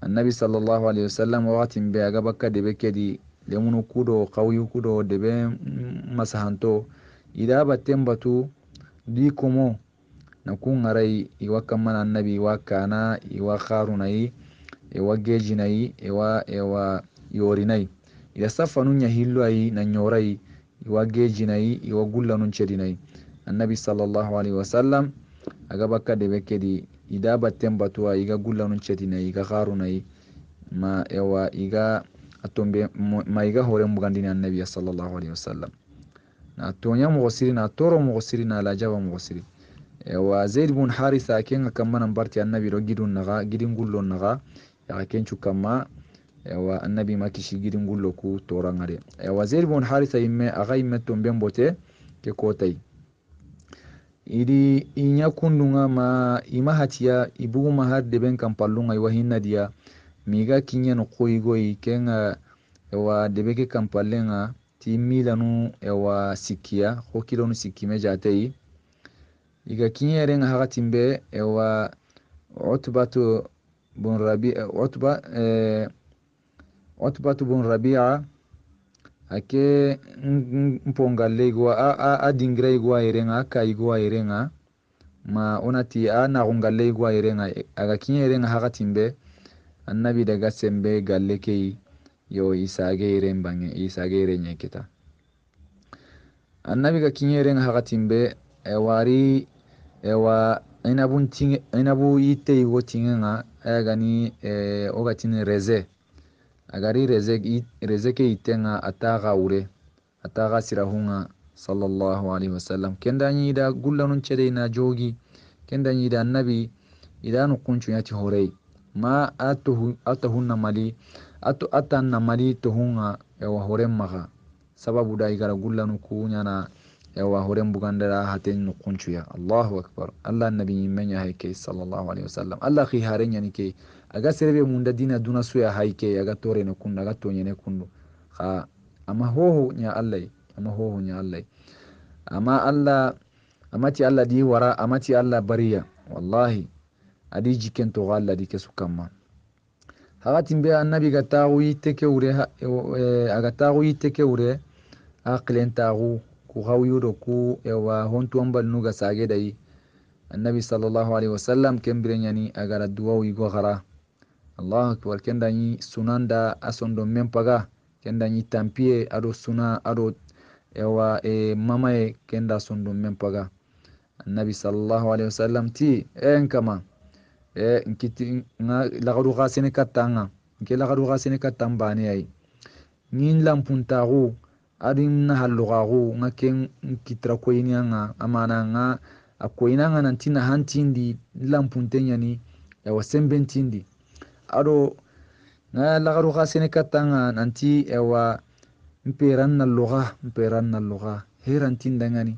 annabi sallallahu alaihi wasallam watin be aga bakka de be kedi lemunu kudo qawyu kudo de ben masahanto ida batem batu di komo na kun ngarai iwa kamana annabi wa kana iwa kharunai iwa gejinai iwa yorinai ida safanu nya hillo ai na nyorai iwa gejinai iwa gulla nun cedinai annabi sallallahu alaihi wasallam aga bakka de bekedi ida batem batuwa iga gulla nun cedinai iga kharunai ma ewa iga atombe ma iga hore mugandini annabi sallallahu alaihi wasallam na tonya mo gosiri na toro mo gosiri na la jaba mo gosiri wa Zaid ibn Haritha kenga kamana mbarti annabi ro gidun naga gidin gullo naga ya kenchu kama wa annabi makishi gidin gullo ku torangare wa Zaid ibn Haritha imme aga imme tombe mbote ke kotai idi inya kundunga ma ima hatiya ibugu mahar deben kampallunga iwa hinna dia miga kinya no koigoi kenga wa debeke kampallenga ti milanu wa sikia hokilonu sikime jatei iga kinyere nga hakatimbe ewa utbatu bun Rabi'a ake mpongalle igwa a dingre igwa irenga aka igwa irenga ma onati ana galle gwa irenga aga kinye irenga hakatimbe annabi daga sembe galle kei yo isage iren bange isage irenye kita annabi ga kinye irenga hakatimbe wari ewa inabu yite igo tingenga ayagani ogatini reze agari reze ke itenga ataga ure ataga sirahunga sallallahu alaihi wasallam kenda nyida gullanun cede ina jogi kenda nyida annabi idanu kunchu yati horei ma atuhunna mali atanna mali tuhunga ewa horem maka sababu da igara gullanu kunyana ewa horem bugandara haten nukunchu ya Allahu akbar Allah annabi menya haike sallallahu alaihi wasallam Allah khi harenya nike aga serebe munda dina duna suya haike aga tore no kunda aga tonyene kundu kha ama hoho nya Allah ama hoho nya Allah ama Allah amati Allah di wara amati Allah bariya wallahi adi jiken to Allah di kesukama hagatin be annabi ga tagu yiteke ure aga tagu yiteke ure aqlen tagu ku hawyudo ku ewa hontu ambal nuga sage dai annabi sallallahu alaihi wasallam kembirenyani agara duwa wigo gara Allah akbar kendani sunanda asondo mempaga kendani tampie ado suna ado ewa mamae kenda sondo mempaga annabi sallallahu alaihi wasallam ti kama nkiti nga lagadu gasene katanga nke lagadu gasene katambani ai nin lampuntagu adin na hallugagu nga ken kitra koyni nga amana nga akoyna nga nantina hantindi lampuntenya ni ewa sembentindi ado nga lagadu gasene katanga nanti ewa mperan na lugha herantinda ngani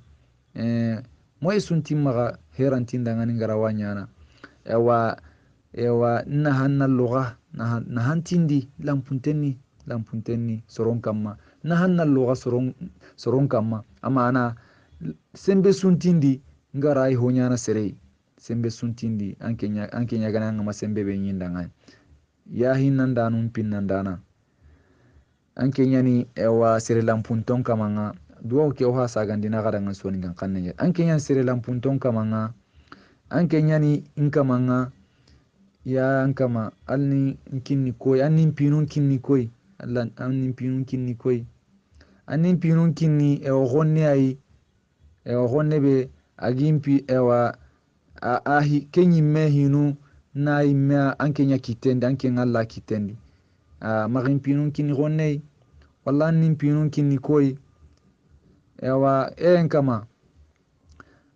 moy suntimmaga herantinda ngani ngarawanyana ewa na hanna lugha na hantindi lampuntenni soron kamma na hanna lugha soron kamma amana sembe suntindi ngarai honyana serei sembe suntindi anke gana ngama sembe be nyinda ngani ya hinanda num pinnandana anke nyani ewa sere lampunton kamanga duwa ke oha sagandina garangan soni gan kanne anke nyani sere lampunton kamanga anke nyani inkamanga ya ankama alni kinni koy annin pinun kinni koy Allah annin pinun kinni koy annin pinun kinni e gonne ay e gonne be agimpi ewa ahi kenyi mehinu na imme anke nya kitendi anke ngalla kitendi magin pinun kinni gonne walla annin pinun kinni koy ewa enkama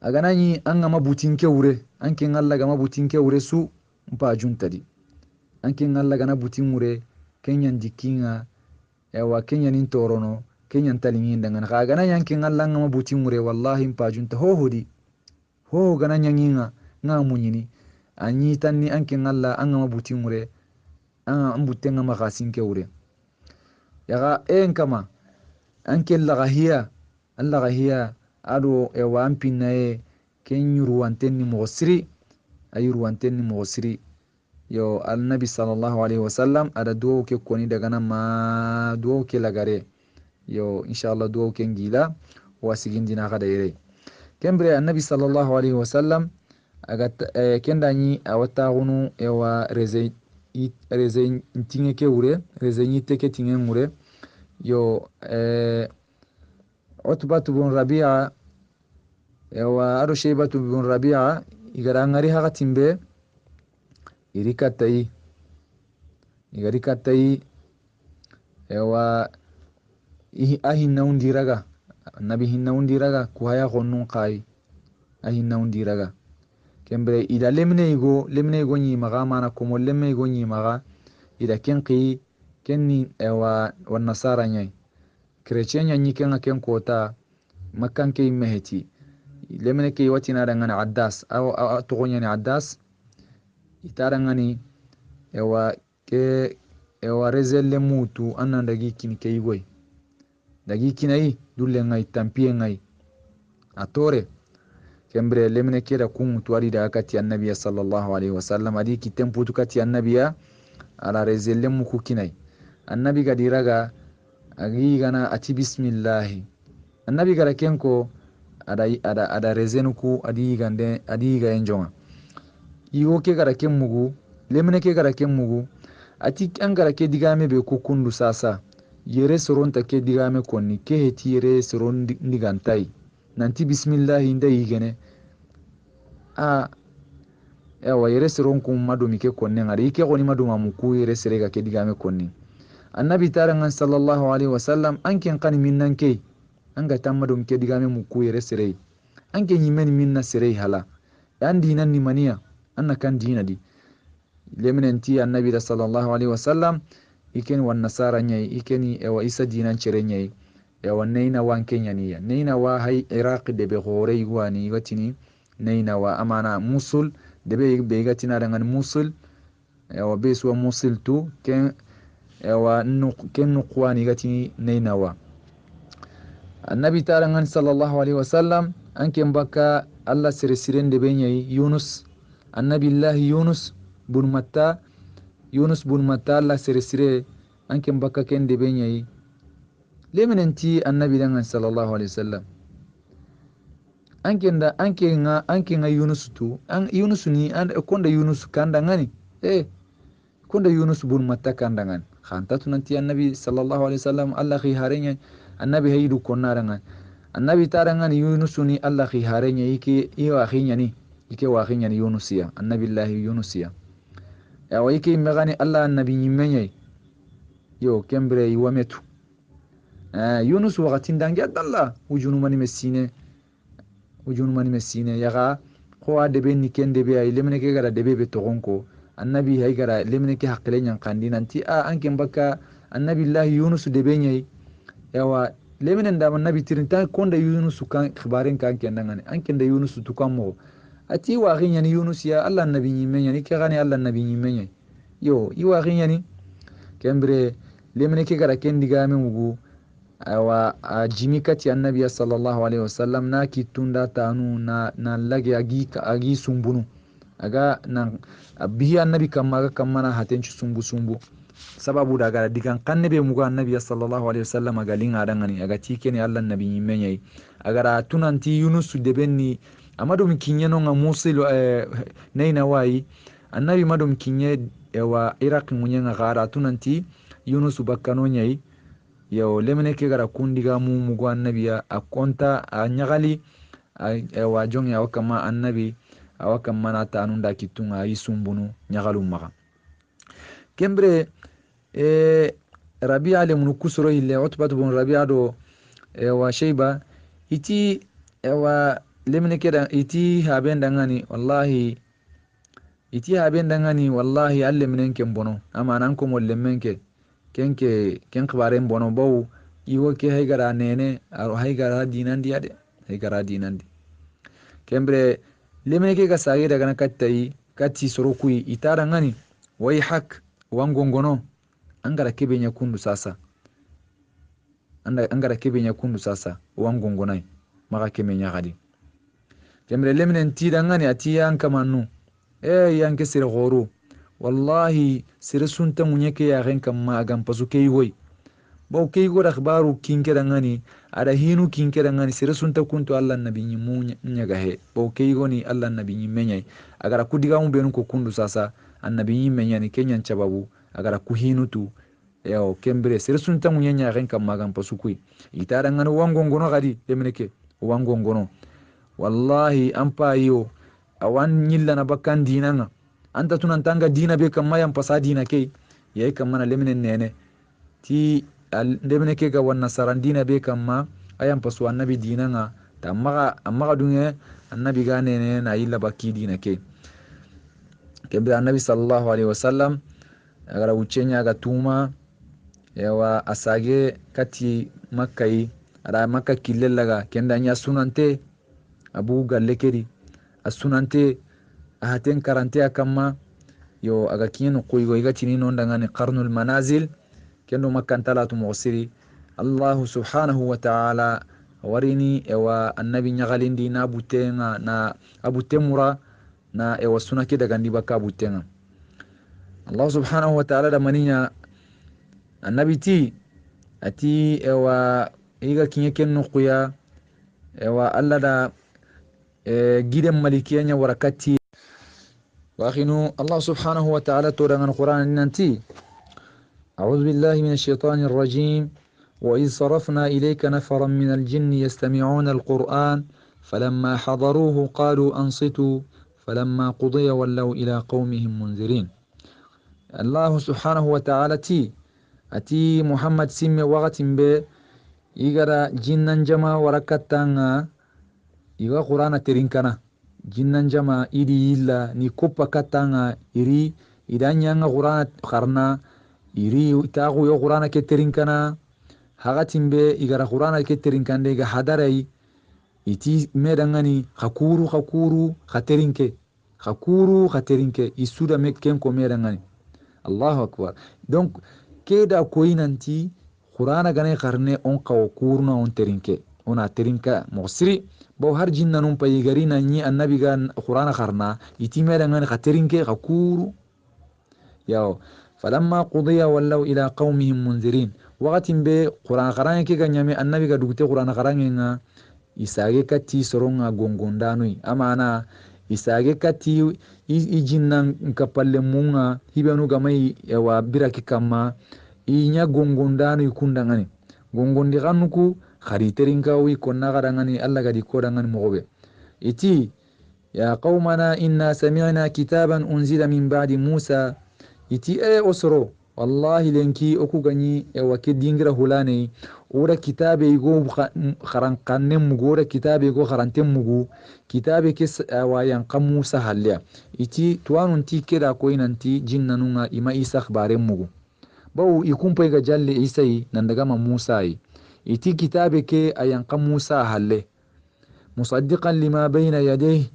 aganani anga mabutinke ure anke ngalla ga mabutinke ure su mpa juntadi anke ngalla gana butin ure kenyan dikinga ewa kenyan intorono kenyan talinginda ngana ka gana yanke ngalla nga mabutin ure wallahi mpa junta hohodi ho gana nyanginga nga munyini anyi tanni anke ngalla anga mabutin ure anga ambutenga makasinke ure yaga enkama anke laga hiya ado ewa ampinae kenyuru antenni mogosiri ayuru antenni mogosiri yo alnabi sallallahu alaihi wasallam ada duwo ke koni daga nan ma duwo ke lagare yo inshallah duwo ke ngila wasigindina kada ire kembre annabi sallallahu alaihi wasallam aga kendani awata gunu ewa reze ntinge ke ure reze nyite ke tingen ure yo utbatu bin rabi'a ewa ado shaybatu bin rabi'a igara ngari hakatimbe igari katai ewa ahinna undiraga nabi hinna undiraga kuhaya gonnun kai ahinna undiraga kembre ida lemne igo nyi maga mana komo lemne igo nyi maga ida kenqi kenni ewa wan nasara nyai chrétien nyi kenga ken kota makkan ke meheti lemne ke watina dangana addas aw togonya ni addas itarangani ewa rezelle mutu annan dagi kin ke igoy dagi kinai dulle ngai tampie ngai atore kembre lemne keda kun tuari da akati annabiya sallallahu alaihi wasallam adi kitem putu kati annabiya ala rezelle muku kinai annabi gadiraga agi gana ati bismillah annabi gara kenko ada rezenu ku adi ga enjonga iwo ke gara ke mugu lemne ke gara ke mugu ati an gara ke digame be ku kundu sasa yere soronta ke digame konni ke heti yere soron digantai nanti bismillah inda yigene a yawa yere soron kun madumi ke konni ngari ke koni maduma muku yere serega ke digame konni annabi tarangan sallallahu alaihi wasallam anken kan minnan ke anga tammadum ke digame muku yere serei anke nyimen minna serei hala yan dinan ni maniya anna kan dina di leminenti annabi da sallallahu alaihi wasallam iken wan nasara nyai ikeni ewa isa dinan cere nyai ewa neina wan kenya niya neina wa hay iraq de be gore igwani watini neina wa amana musul de be gatina dangan musul ewa be suwa musul tu ken ewa ken nuqwani gatini neina wa annabi tarangan sallallahu alaihi wasallam anken baka allah sirsiren de be nyai yunus annabi allah yunus bun matta Allah sire anken baka ken de be nyai lemenenti annabi dangan sallallahu alaihi wasallam anken nga yunus tu an yunus ni an konda yunus kanda ngani konda yunus bun matta kanda ngani khantatu nanti annabi sallallahu alaihi wasallam allah khi harenya annabi haydu konnara ngani annabi tarangan yunus ni allah khi harenya ike iwa khinya ni ike wa khinya ni yunusiya annabi allah yunusiya ya wa ike megani allah annabi nyimenye yo kembre iwametu yunus waqatin dangi adalla wujunu mani mesine yaga ko adebe ni kende be ay lemne ke gara debe be togonko annabi hay gara lemne ke haqqile nyan kandi nanti anken baka annabi allah yunus debe nyai yawa lemne nda annabi tirinta konda yunus kan khibaren kan kendangane anken da yunus tukamo ati wa ginyani yunus ya allah annabi nyimenya ni ke gani allah annabi nyimenya yo iwa ginyani kembre lemne ke gara kendiga me mugu awa jimi kati annabi sallallahu alaihi wasallam na kitunda tanu na lage agi sumbunu aga na bihi annabi kamma na hatenci sumbu sababu daga digan kanne be mugu annabi sallallahu alaihi wasallam aga linga dangani aga tikeni allah annabi nyimenyai agara tunanti yunus debenni amadu mikinyeno nga musil neina wai annabi madum kinye ewa iraq munyenga gara tunanti yunus bakkano nyai yo lemene ke gara kundiga mugu annabiya akonta anyagali ewa jongi awakama annabi awakama na tanunda kitunga isumbunu nyagalu maga kembre rabi'a le munukusro ile utbatu bun rabi'a do ewa shayba iti ewa lemne keda iti haben dangani wallahi alle minen ken bono ama nan ko molle menke ken khibaren bono baw iwo ke hay gara nene aro hay gara dinandi ade hay gara dinandi kembre lemne ke ga sage daga katti sorokui itara ngani way hak wangongono angara kebe nyakundu sasa wangongonai maka keme nyagadi kemre lemne ntida ngani ati yankamanu yanke sire goro wallahi sire sunta munyeke ya ren kamma agam pasu keigoy baw keigo da khbaru kinkeda ngani ada hinu kinkeda ngani sire sunta kuntu allah nabi nyimu nyaga he baw keigo ni allah nabi nyimenyai agara kudiga mu benu ko kundu sasa annabi nyimenyani kenyan chababu agara ku hinu tu yo kembre sire sunta munyenya ren kamma agam pasu kui itara ngani wangongono gadi demeneke wangongono wallahi ampa yo awan nyilla na bakkan dinanga anta tunan tanga dina be kam mayan pasa dina ke yayi kam mana leminen nene ti lemine ke ga wannan saran dina be kam ma ayan pasu annabi dinanga ta amma dunye annabi ga nene na yilla bakki dina ke kembe annabi sallallahu alaihi wasallam agara wucenya ga tuma yawa asage kati makkai ada makka kilellaga kenda nya sunante abu gallekeri asunante ahaten karante akamma yo aga kiyeno koygo iga tini non dangane qarnul manazil kendo makkan talatu mu'siri allah subhanahu wa ta'ala warini ewa annabi nyagalindi na butenga na abutemura na ewa sunake daga ndibaka butenga allah subhanahu wa ta'ala da maninya annabi ti ati ewa iga kinye kenno kuya ewa Allah da gidan malikiyanya warakati واخنو الله سبحانه وتعالى تورا القرآن ننتي أعوذ بالله من الشيطان الرجيم وإذ صرفنا إليك نفرا من الجن يستمعون القرآن فلما حضروه قالوا أنصتوا فلما قضي ولوا إلى قومهم منذرين الله سبحانه وتعالى أتي محمد سمي وقت به يقرأ جنا جما وركتانا يقرأ قرآن ترينكنا جنا جما إدي إلا نكوبا كتانا إري إدانيا قرآن خرنا إري تاغو يو قرآن كترينكنا hagatin be igara qur'ana ke terinkande ga hadarai iti medangani khakuru khaterinke isuda mekken ko medangani Allahu akbar donc keda koinanti qur'ana gane qarne on qaw kurna on terinke ona terinka mosri bo har jinna num pay garina ni annabi gan qur'ana qarna iti medangani khaterinke khakuru yao falamma qudiya wallaw ila qaumihim munzirin waqatin be qur'an qaran ke ganyame annabi ga dugute qur'an qaran nga isage kati soronga gongondanui amana isage kati ijinnan kapalle munga hibanu gamai yawa biraki kama inya gongondanui kundangani gongondi kanuku khariterin kawi konna garangani alla ga dikodangani mogobe iti ya qaumana inna sami'na kitaban unzila min ba'di musa iti osoro wallahi lenki oku ganyi wake dingira hulane ora kitabe go kharan kanne mugo ora kitabe go kharante mugo kitabe ke wayan qamusa halya iti tuwanun ti keda ko inanti jinnanunga ima isa khbare mugo bawu ikumpe ga jalle isai nan daga ma musa iti kitabe ke ayan qamusa halle musaddiqan lima bayna yadayhi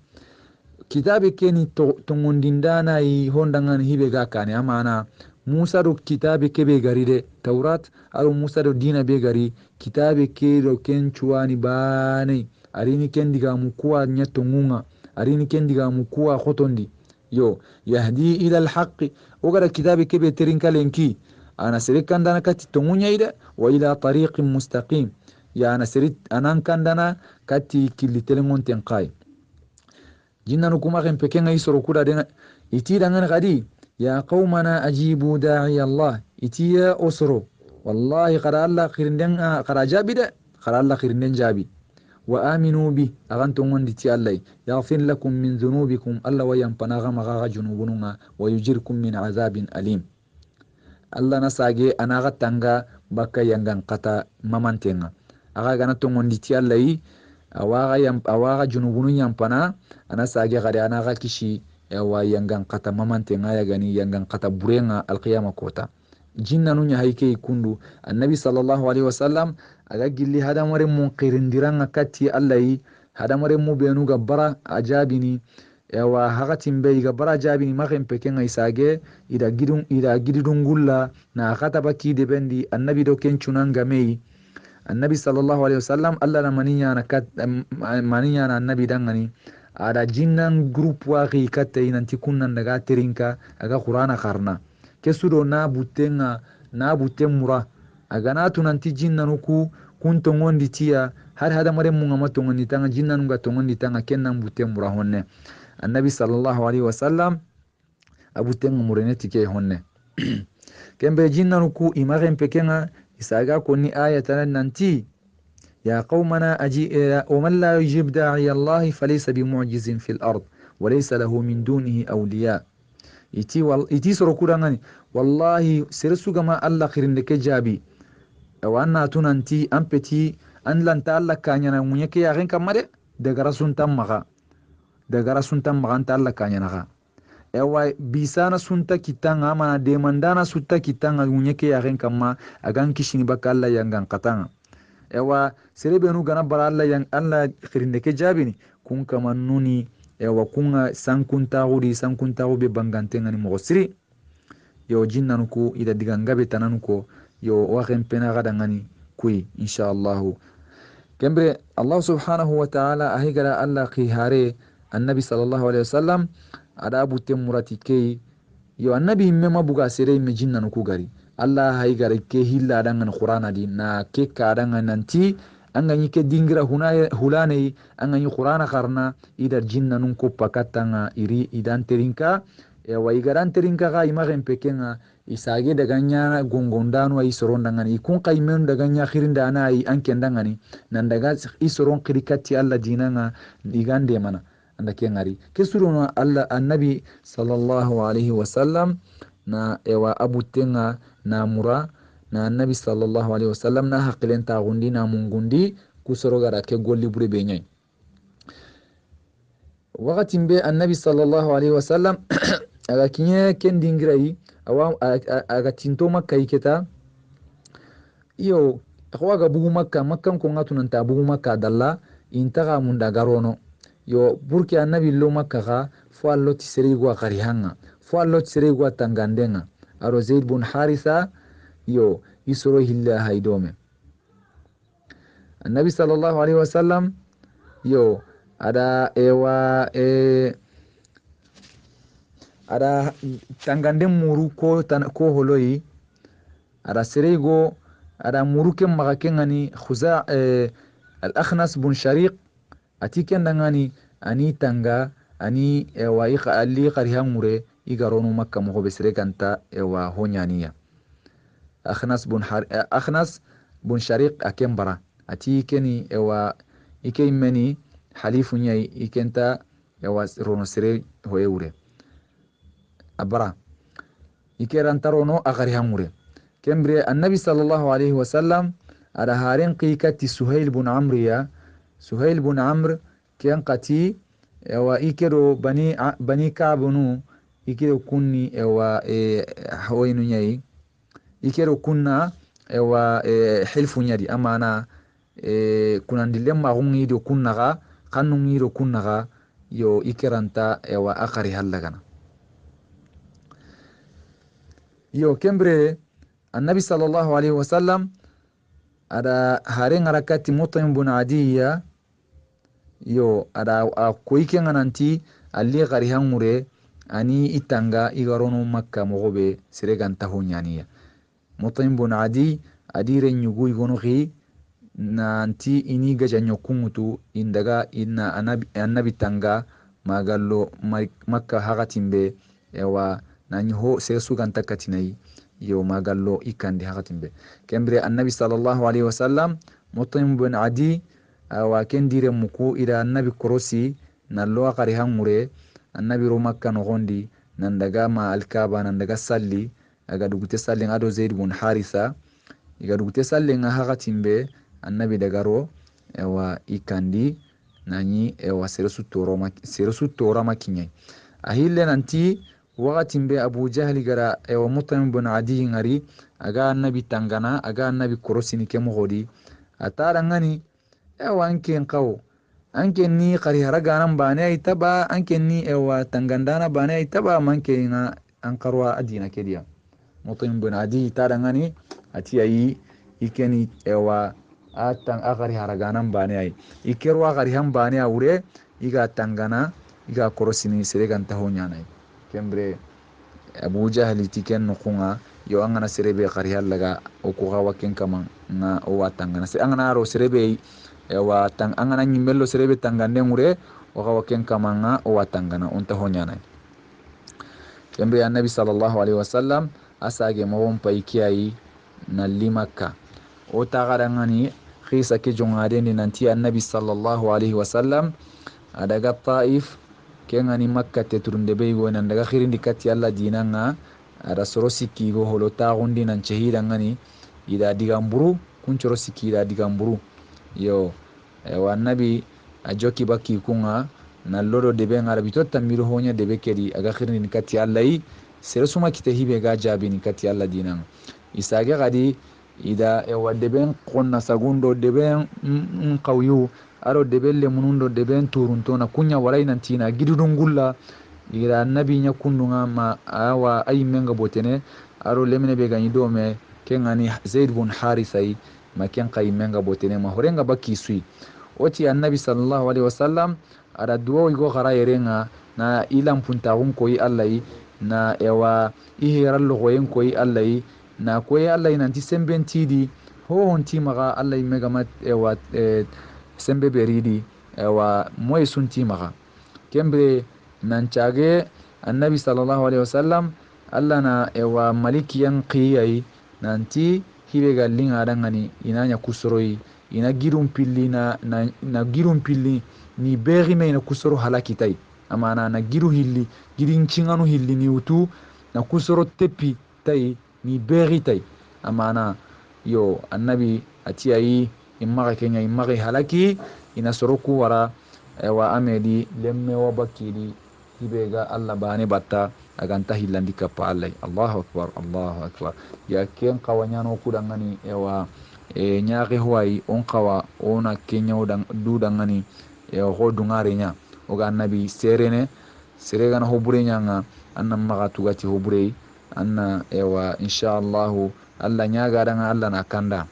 kitabe ke ni tongondindana hondangan hibe ga kane amana musa do kitabe ke be gari de taurat aro musa do dina be gari kitabe ke do ken chuani bane arini ken diga mukuwa nyatongunga arini ken diga mukuwa khotondi yo yahdi ila alhaq ogara kitabe ke be terinkalenki ana sirik kandana kati tongunya ida wa ila tariqin mustaqim ya ana sirik anan kandana kati kilitelengon tenqai jinnanu kuma kan pekenga isoro kuda denga iti dangan gadi ya qaumana ajibu da'i Allah iti ya osoro wallahi qara Allah khirinden qara jabi de qara Allah khirinden jabi wa aminu bi agantum wandi ti Allah yaghfir lakum min dhunubikum Allah wa yampanaga magaga junubununga wa yujirkum min azabin alim Allah nasage anaga tanga baka yangan kata mamantenga aga gana tongondi ti Allah awaga junubunun yampana anasage gade anaga kishi yawa yangan kata mamante ngaya gani yangan kata burenga alqiyama kota jinna nunya haike kundu annabi sallallahu alaihi wasallam aga gilli hada mare mun qirindiranga katti allahi hada mare mu benu gabbara ajabini yawa hagatin be gabbara ajabini magen pekenga isage ida gidun gulla na kata baki de bendi annabi do kencunanga mei annabi sallallahu alaihi wasallam alla na maninya na annabi dangani ada jinnan group waqi katta inanti kunnan daga terinka aga qur'ana qarna kesudo na butten mura aga na tunanti jinnanuku kun tongondi tiya har hada mare mun ngama tongondi tanga jinnanu ga tongondi tanga kennan butten mura honne annabi sallallahu alaihi wasallam abutten murene tike honne kembe jinnanuku imaren pekenga isaga konni ayatan nanti يا قومنا ومن لا يجيب داعي الله فليس بمعجز في الأرض وليس له من دونه أولياء iti soro kudangani wallahi sirsu gama Allah khirindeke jabi awanna tunanti ampeti an lanta Allah kanyana munyeke ya renka made daga rasun tammaga anta Allah kanyana ga ewa bisana sunta kitanga mana demandana sunta kitanga munyeke ya renka ma agan kishini baka Allah yangan katanga ewa serebenu gana bara Allah yang Allah khirindeke jabini kun kamannuni ewa kunga sankuntagu be bangantengani mogosiri yo jinnanuku ida digangabe tananuko yo waken pena gadangani kui inshallah kembre Allah subhanahu wa ta'ala ahigara Allah khihare annabi sallallahu alaihi wasallam ada butte muratike yo annabi himme mabuga sere me jinnanuku gari Allah hay gare ke hilla dangan qur'ana di na ke ka dangan nanti angani ke dingira hulane angani qur'ana qarna ida jinna nun ko pakatanga iri idan terinka wa igaran terinka ga imagen pekenga isage daga nya gongondano ay soron dangani ikun qaymen daga nya khirinda ana ay anken dangani nan daga isoron qirikati alla dinanga igande mana anda ke ngari kesurono alla annabi sallallahu alaihi wasallam na ewa abutenga na mura na annabi sallallahu alaihi wasallam na haqilen ta gundi na mungundi kusoro gara ke golli bure be nyai wakati mbe annabi sallallahu alaihi wasallam aga kinye ken dingirai awa aga tinto makka iketa iyo akwaga bugu makkan ko ngatunan ta bugu makka dalla intaga munda garono yo burki annabi lo makka ga fo allo tiseri gwa qarihanga fo allo tiseri gwa tangandenga aro zaid bun haritha yo isoro hilla haidome annabi sallallahu alaihi wasallam yo ada ada tangande muru ko holoyi ada serego ada muru kem maga ngani khuza al-akhnas bun shariq atiken dangani ani tanga ani wa ali qariha mure igaronu makka mo be sereganta wa honyaniya akhnas bun shariq akembara atikeni wa ikeimeni halifu nyai ikenta wa rono sere hoyeure abara ikerantarono agari hamure kembre annabi sallallahu alaihi wasallam ada haren qikati suhail bun amr ken qati ewa ikero bani kabunu ikero kunni ewa hoyinu nyai ikero kunna ewa hilfu nyadi amana kunandilema gungi do kunnaga kannungi do kunnaga yo ikeranta ewa akari hallagana yo kembre annabi sallallahu alaihi wasallam ada haren harakati Mut'im bun Adiyya yo ada koike ngananti alli qarihan mure ani itanga igarono makka mogobe sireganta honyaniya Mut'im bun Adi adire nyugu igono khi nanti ini gajanyo kungutu indaga inna annabi tanga magallo makka hagatimbe ewa nanyo sesu ganta katinai yo magallo ikandi hagatimbe kembre annabi sallallahu alaihi wasallam Mut'im bun Adi wa kendire muku ila annabi korosi nallo qari hangure annabi ro makka no gondi nandaga ma alkaba nandaga salli aga dugute salli ngado zaid bun haritha iga dugute salli nga hagatimbe annabi dagaro ewa ikandi nani ewa seresu tora makinyai ahille nanti wagatimbe abu jahli gara ewa Mut'im bun Adi ngari aga annabi tangana aga annabi korosini kemogodi atara ngani ewa anken qaw anken ni qari haraganan bane ay taba anken ni ewa tangandana bane ay taba manke nga anqarwa adina kediya Mut'im bun Adi tara ngani ati ayi ikeni ewa atan agari haraganan bane ay ikerwa qari han bane awure iga tangana iga korosini sereganta honyana kembre abu jahli tiken nukunga yo angana serebe qari halaga okuga waken kama na o watangana se angana ro serebe ewa tang angana nyimelo serebe tangande ngure oga waken kama nga o watangana unta honyana kembre annabi sallallahu alaihi wasallam asage mawon paikiyai na limaka o tagarangani khisa ke jongade ni nanti annabi sallallahu alaihi wasallam adaga taif kengani makka te turunde be go nan daga khirindi katti alla dinanga ada soro sikki go holo tagundi nan chehida ngani ida digamburu kunchoro sikki ida digamburu yo wa annabi ajoki baki kunga na lodo debe ngarabi to tamiro honya debe kedi aga khirindi katti alla yi seresuma kite hibe ga jabini katti alla dinanga isage gadi ida ewa deben konna sagundo deben qawyu aro deben lemunundo deben turunto na kunya warai nantina gidudun gulla ira annabi nya kundunga ma awa ay menga botene aro lemne be gani dome kengani zaid bun harithai ma ken qay menga botene ma horenga baki sui oti annabi sallallahu alaihi wasallam ara duwo igo khara yerenga na ilam punta gon koyi allai na ewa ihirallo goyen koyi allai na koyi allai nanti sembentidi ho honti maga Allah megamat ewa sembe beridi ewa moy sunti maga kembre nanchage annabi sallallahu alaihi wasallam Allah na ewa malikiyan qiyai nanti hibe gallin adangani inanya kusuroi ina girum pilli na girum pilli ni beri me na kusuro halakitai amana na giru hilli girin cinganu hilli ni utu na kusuro tepi tai ni beri tai amana yo annabi ati ayi imma kenya imma halaki ina soroku wara ewa amedi lemme wa bakidi hibega Allah bane batta aganta hillandi kappa Allah Allahu akbar ya ken kawanyano kudangani ewa nyaake huwai on kawa ona kenya dudangani ho dungare nya oga annabi serene seregana hobure nyanga anna maga tugati hobure anna ewa inshallah Allah nyaga danga Allah na kanda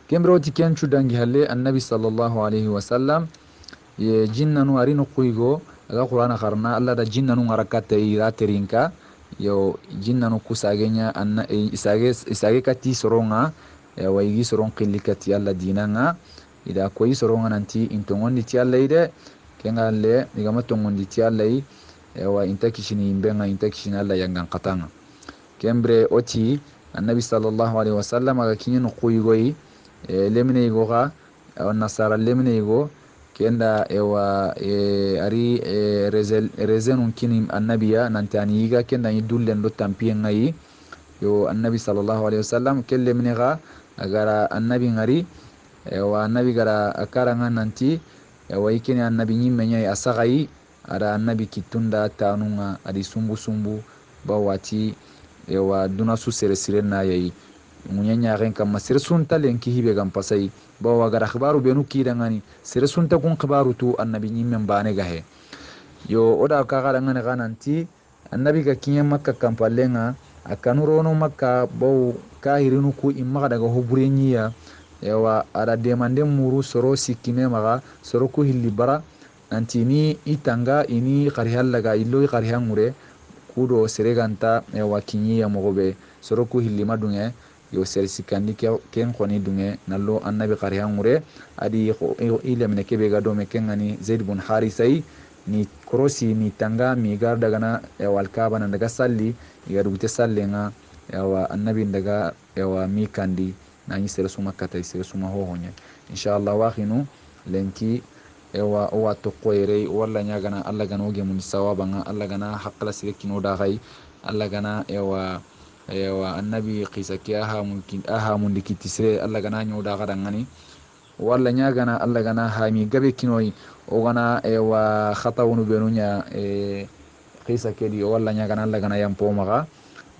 kembroti kenchu dangi halle annabi sallallahu alaihi wasallam ye jinnanu arino kuigo aga qur'ana qarna Allah da jinnanu ngarakata ira terinka yo jinnanu kusagenya anna isage kati soronga wa igi soron qillikati Allah dinanga ida koyi soronga nanti intongondi ti Allah ide kengalle digama tongondi ti Allah wa intakishini imbenga intakishini Allah yangan qatanga kembre oti annabi sallallahu alaihi wasallam aga kinyen kuigoyi lemine igoga nasara lemine igo kenda ewa ari rezenun kini annabiya nantani yiga kenda yi dullen do tampiyen ngayi yo annabi sallallahu alaihi wasallam kelle minega agara annabi ngari ewa annabi gara akaranga nanti ewa ikini annabi nyimmenya asagayi ada annabi kitunda tanunga adi sumbu bawati ewa duna su sere na yayi munyanya ren kam sere sunta lenki hibe gam pasai bawa gara khibaru benu kidangani sere sunta kun khibaru tu annabi nyimmen bane gahe yo oda ka gara ngane gananti annabi ka kinya makka kampalenga akanurono makka baw kahirinu ku imma daga hoburenyiya ewa ada demande muru soro sikime maga soro ku hilli bara nanti ni itanga ini qarihallaga illo qarihangure kudo sereganta ewa kinyiya mogobe soro ku hilli madunge yo sersikandi ken khoni dunge nallo annabi qarihangure adi ile mine kebe ga do me kengani Zaid ibn Harisai ni krosi ni tanga mi garda gana ewa alkaba nan daga salli iga dugute sallenga ewa annabi daga ewa mi kandi nani sere suma kata sere suma hohonya inshallah waxinu lenki ewa o to qoyre walla nyagana alla gana oge mun sawabanga alla gana haqqala sikino da gai alla gana ewa annabi qisa kiyaha mumkin aha mun dikitisre alla gana nyoda gadangani walla nyagana alla gana hami gabe kinoi o gana ewa khatawunu benunya qisa kedi walla nyagana alla gana yampo maga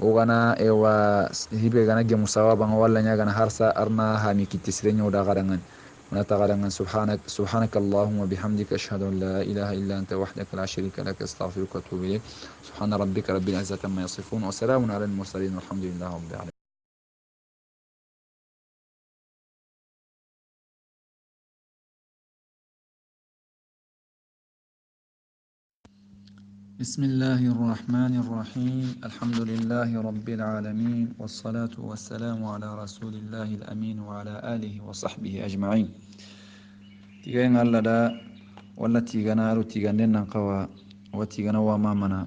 o gana ewa hibe gana ge musawabanga walla nyagana harsa arna hami kitisre nyoda gadangani ونتغرن سبحانك اللهم وبحمدك أشهد أن لا إله إلا أنت وحدك لا شريك لك أستغفرك وأتوب إليك سبحان ربك رب العزة عما يصفون وسلام على المرسلين والحمد لله رب العالمين. بسم الله الرحمن الرحيم الحمد لله رب العالمين والصلاة والسلام على رسول الله الأمين وعلى آله وصحبه أجمعين. تيغان الله دا ولا تيغانا رو تيغان نقوى وتيغانا ومامنا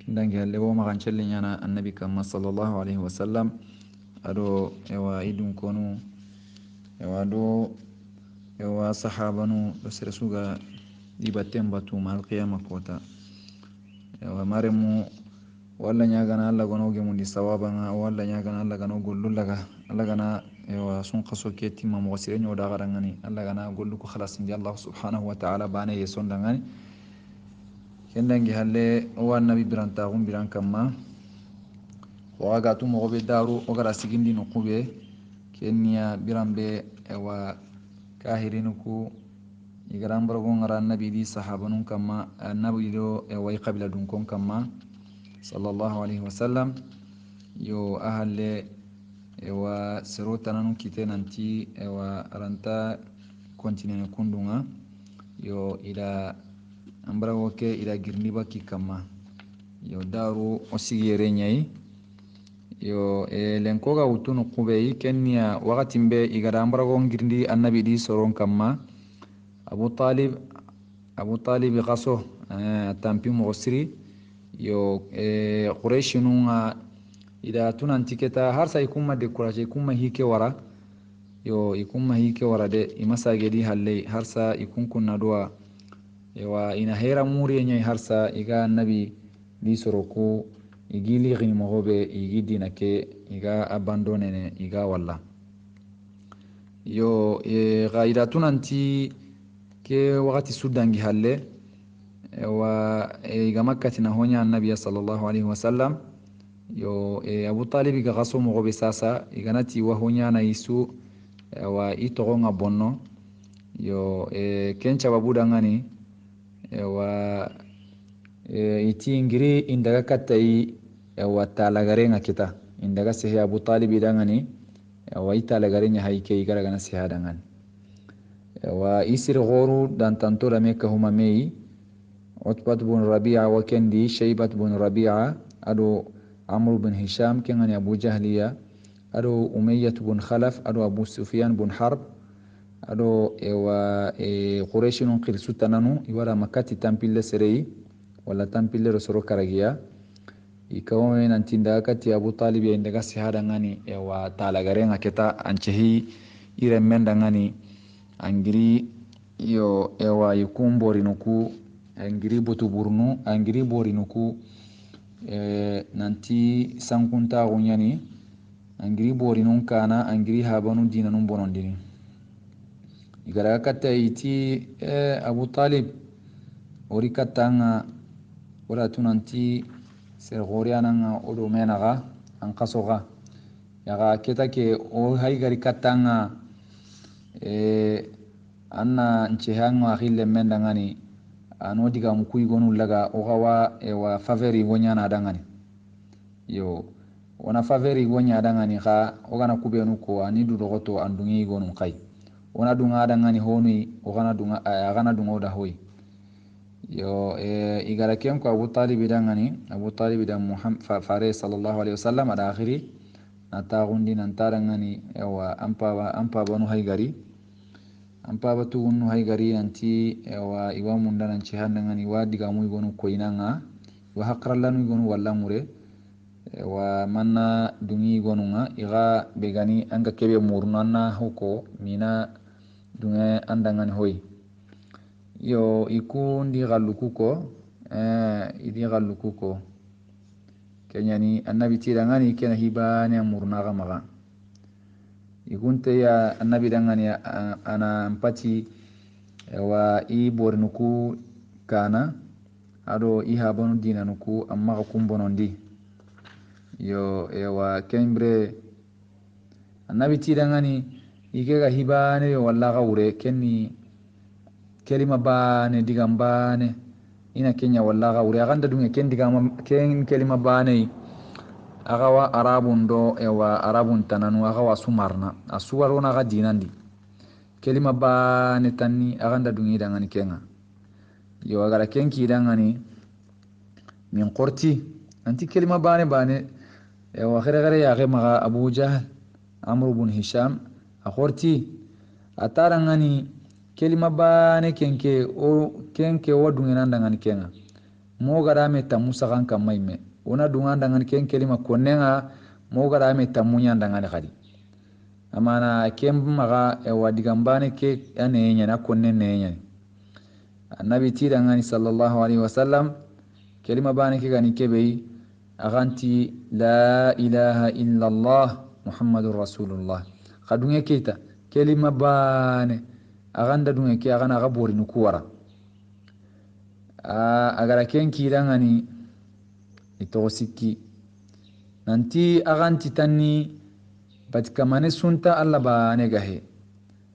كندان قال لي وما غنشلي أنا النبي كما صلى الله عليه وسلم أدو يوا إدون كونو يوا دو يوا صحابنو بس رسوغا ديباتين باتو مع القيامة كوتا wa maremu walla nyagana alla gono ge mundi sawabanga walla nyagana alla gano gollu laga alla gana wa sun qaso keti ma mo sire nyoda garangani alla gana gollu ko khalas indi Allah subhanahu wa ta'ala bane yeson dangani kendangi halle wa nabi biranta gum biran kamma wa ga tu mo be daru o gara sigindi no kube kenya birambe wa kahirinu ku igaran bargo ngara nabi di sahabanun kama nabi do way qabila dun kon kama sallallahu alaihi wasallam yo ahalle wa sirotananu kitenanti wa aranta kontinen kundunga yo ila ambarago ke ila girni baki kama yo daru osigere nyai yo lenko ga wutunu kubei kenya wakati mbe igada ambarago ngirndi annabi di soron kamma abu talib gaso tampi mo siri yo quraish nunga ida tunan tiketa har sai kuma decourage kuma hike wara yo ikumma hike wara de imasage di halle har sa ikun kunna duwa yawa ina hera muri nyai har sa iga annabi di soroko igili gini mogobe igi dina ke iga abandone ne iga walla yo gaida tunanti ke wakati sudangi halle wa iga makkati na honya annabi sallallahu alaihi wasallam yo abu talib iga gaso mogobe sasa iga nati wa honya na isu wa itogonga bonno yo kencha babuda ngani wa iti ingiri indaga katai wa talagarenga kita indaga sehe abu talib idangani wa italagarenga haike igara gana seha dangani wa isir goru dan tantora meka huma mei utbat bun rabi'a wa kendi shaybat bun rabi'a ado amr bin hisham kengani abu jahliya ado umayyah bun khalaf ado abu sufyan bun harb ado quraish nun qirsu tananu iwara makati tampille serei wala tampille rosoro karagiya ikawme nantinda kati abu talib ya indaga sihada ngani wa talagarenga keta anchehi iremenda ngani angiri yo yikumbori nuku angiri botu burnu angiri bori nuku nanti sankunta gunyani angiri bori nun kana angiri habanu dina nun bonondini igara kata iti abu talib ori katanga wala tunanti ser goriananga odo menaga an kasoga yaga ketake o haigari katanga anna nchehanga khille mendangani ano diga mukui gonu laga ogawa wa favori wonya na dangani yo wana favori wonya dangani kha ogana kubenu ko ani du dogoto andungi gonu kai wana dunga dangani honi ogana dunga agana dunga da hoy yo igara kem ko abu talib da muhammad fare sallallahu alaihi wasallam ada akhiri nata gundi nantarangani wa ampa banu haigari ampa batu gunu haigari nanti wa iwa munda nan cihandangani wa diga muy gonu koinanga wa hakrallanu gonu walla mure wa manna dungi gonunga iga begani anga kebe murnana hoko mina dunga andangani hoy yo iku ndi gallukuko idi gallukuko kenyani annabi tirangani kena hibani amurnaga maga ikunte ya annabi dangani ana mpati wa i bornuku kana ado i habanu dina nuku amma kumbonondi yo wa kembre annabi tirangani ikega hibani walla gawre kenni kelima bane digam bane ina kenya walla gawre aganda dunga ken digam ken kelima bane agawa arabun do wa arabun tananu agawa sumarna asuwarona ga dinandi kelima bane tanni aganda dungi dangani kenga yo agara kenki dangani min qorti anti kelima bane wa khare ya maga abu jahl amr ibn hisham akhorti atarangani kelima bane kenke o dungina ndangani kenga mo gara me tamusa kan kamaime ona dunga ndangani ken kelima konenga mo gara me tamunya ndangani khadi amana kem maga wa digambane ke anenya na konne nenya annabi tidangani sallallahu alaihi wasallam kelima bane ke gani kebe aganti la ilaha illa allah muhammadur rasulullah khadunge kita kelima bane aganda dunga ke agana gabori nukuwara agara kenki dangani ito sikki nanti aganti tanni batkamane sunta alla bane gahe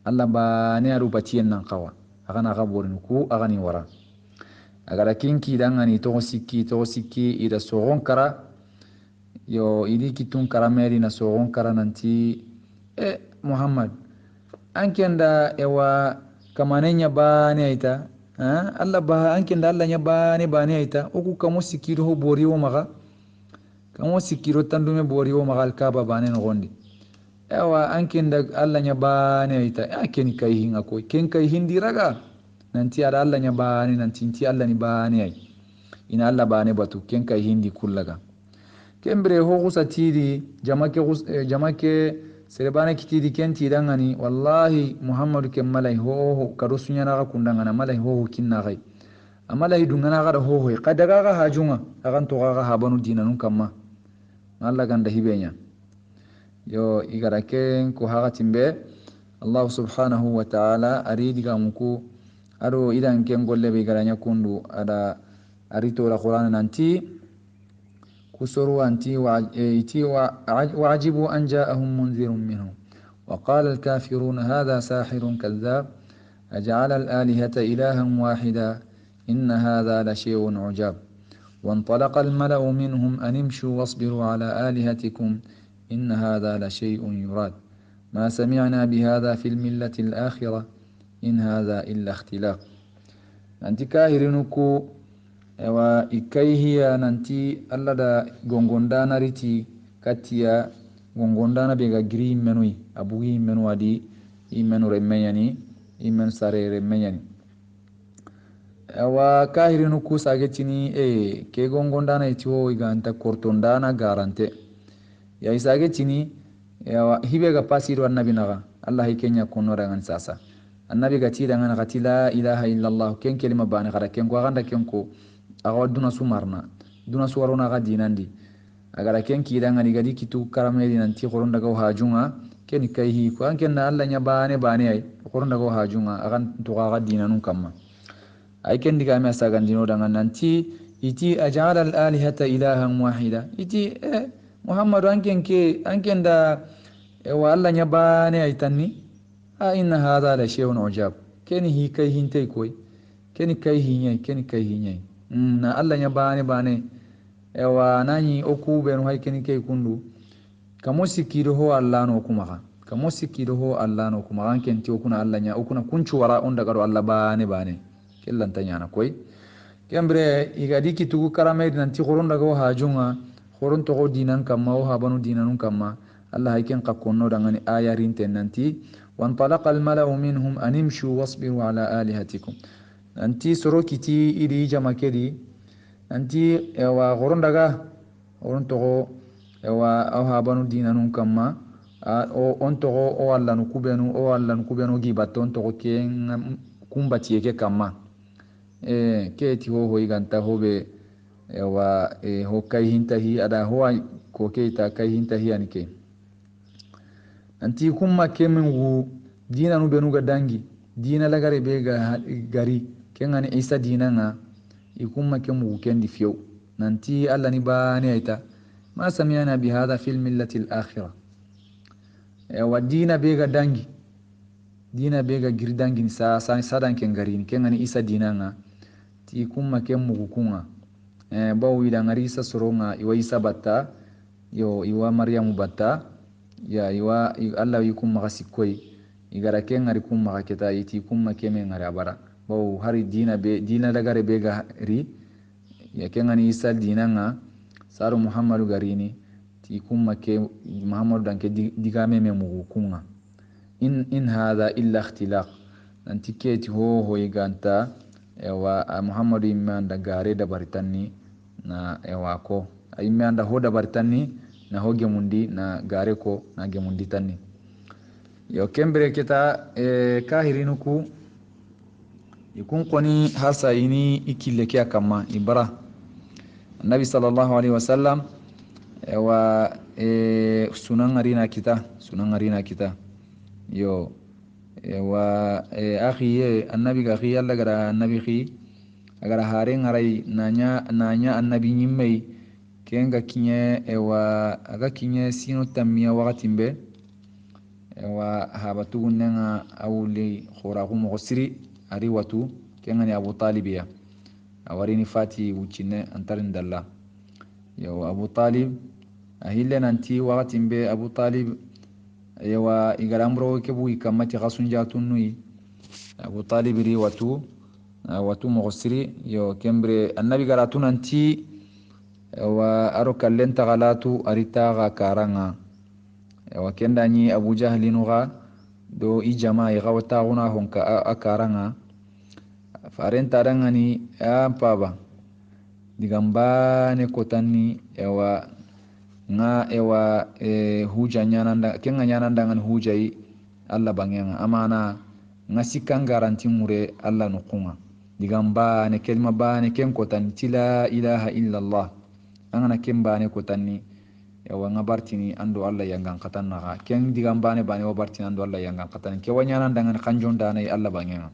alla bane aru batien nan qawa agana gabori nuku agani wara agara kenki dangani to sikki ida sogon kara yo idi kitun karameri na sogon kara nanti muhammad ankenda ewa kamanenya bane aita Allah ba ankenda Allah nya bane aita oku kamo sikido ho bori wo maga kamo sikiro tandume bori wo magal kaba bane no gondi ewa anken da Allah nya bane ita ken kai hinga ko ken kai hindi raga nanti ada Allah nya bane nanti ti Allah ni bane ai ina Allah bane batu ken kai hindi kullaga kembre ho gusatidi jamake serebana kitidi kenti dangani wallahi muhammadu kem malai ho karusunya na kundangana malai ho kinna gai amalai dungana ga ho kadaga ga hajunga akan to ga habanu dinanun kamma Allah ganda hibenya yo igara ken ko haga timbe Allah subhanahu wa ta'ala aridi ga muku aro idan ken golle be garanya kundu ada arito la qur'an nanti كسروا أنتي وعجبوا أن جاءهم منذر منهم وقال الكافرون هذا ساحر كذاب أجعل الآلهة إلها واحدا إن هذا لشيء عجاب وانطلق الملأ منهم أن امشوا واصبروا على آلهتكم إن هذا لشيء يراد ما سمعنا بهذا في الملة الآخرة إن هذا إلا اختلاق أنت كاهرنكو ewa ikaihiya nanti alla da gongondana riti katia gongondana bega giri menui abugi menu adi imenu remenyani imen sare remenyani ewa kahirinu ku sagetini ke gongondana itiwo iganta kortondana garante ya isagetini ewa hibega pasiru annabi naga Allah hikenya konora ngan sasa annabi gatida ngan gati la ilaha illa Allah ken kelima bani gara ken ko ganda ken ko awa duna sumarna duna suwarona ga dinandi agara ken kidangani gadi kitu karamedi nanti qoronda go hajunga ken kayhi ko anken na Allah nya bane ay qoronda go hajunga agan to ga dinanun kamma ay ken diga me sagan dino dangan nanti iti ajala al alihata ilahan wahida iti muhammadu anken da wa Allah nya bane ay tanni inna hadha la shay'un ujab ken hi kay hintay koy ken kay hinyay na Allah nya bane ewa nani oku benu hay ken kay kundu kamo sikido ho Allah no kuma anken ti okuna Allah nya okuna kunchu wara on daga Allah bane kellan tanyana koy kembre igadi kitugu karame nanti qoron daga hajunga qoron to dinan kamma o habanu dinanun kamma Allah hay ken qakonno dangani ayarin tenanti wan talaqa al mala'u minhum animshu wasbiru ala alihatikum nanti sorokiti iri jamakedi nanti ewa qoron togo ewa aw habanu dinanun kamma on togo o Allah nu kubenu gibato on togo ken kumbati ke kamma ke ti ho iganta hobe ewa ho kai hintahi ada ho ko ke ta kai hintahi anike nanti kumma kemen wu dinanu benu ga dangi dina lagare be ga gari kengani isa dinanga ikumma kemu kendi fiyo nanti Allah ni bani aita ma sami'ana bi hadha fil millati al akhirah wa dina bega girdangi ni sadan ken garini kengani isa dinanga ti kumma kemu kunga bawo ida ngari isa soronga iwa isa batta iwa maryamu batta ya iwa Allah yikumma gasikoi igara ken ngari kumma keta iti kumma keme ngari abara bawo hari dina dagare be gari ya kengani isa dinanga saru muhammadu garini ti kumma ke muhammadu danke digame me mugunga in hadha illa ikhtilaq nanti keti ho iganta ewa muhammadu imanda gare da baritanni na ewa ko imanda ho da baritanni na ho gemundi na gare ko na gemundi tanni yo kembre kita kahirinuku ikun koni harsa ini ikille ke kama ibara annabi sallallahu alaihi wasallam wa sunan arina kita yo wa akhi annabi ga akhi alla gara annabi khi agara haren harai nanya annabi nyimmei kenga kinye wa aga kinye sino tammiya waqatimbe wa habatu nenga awli khuragu mughsiri ari watu kengani Abu Talibiya awarini fati wucine antarin dalla yo Abu Talib ahille nanti waqatin be Abu Talib yawa igaramro kebu ikamati qasunja tunui Abu Talib ri watu mughsiri yo kembre annabi garatu nanti wa aro kallen tagalatu aritaga karanga wa kendani Abu Jahlinuga do i jama'i gawtaguna honka akaranga farenta dangani paba digambane kotanni nga huja nyananda kenga nyananda ngan hujai alla bangenga amana nga sikkan garanti mure alla nukunga digambane kelma bane ken kotanni tila ilaha illa allah angana ken bane kotanni nga bartini ando alla yangan katanna ken digambane bane wa bartini ando alla yangan katanni ke wanyananda ngan kanjon dana alla bangenga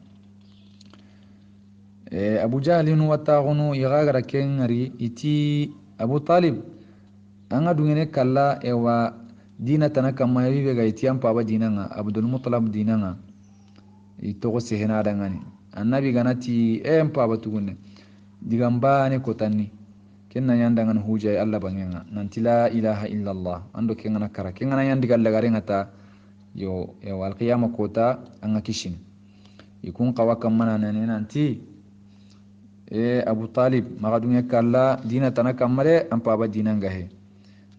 Abu Jahlin wattagunu igagara ken ngari iti Abu Talib anga dungene kalla dina tana kamma yibe ga iti paba dinanga Abdul Muttalib dinanga itogo sehena dangani annabi ganati paba tugunne digamba ne kotanni kenna nyandangan hujai Allah bangenga nanti la ilaha illallah ando kengana kara kengana yandigal lagare ngata yo wal qiyamah kota anga kishin ikun qawakam mana nanti Abu Talib magadunge kalla dina tana kammare paba dinanga he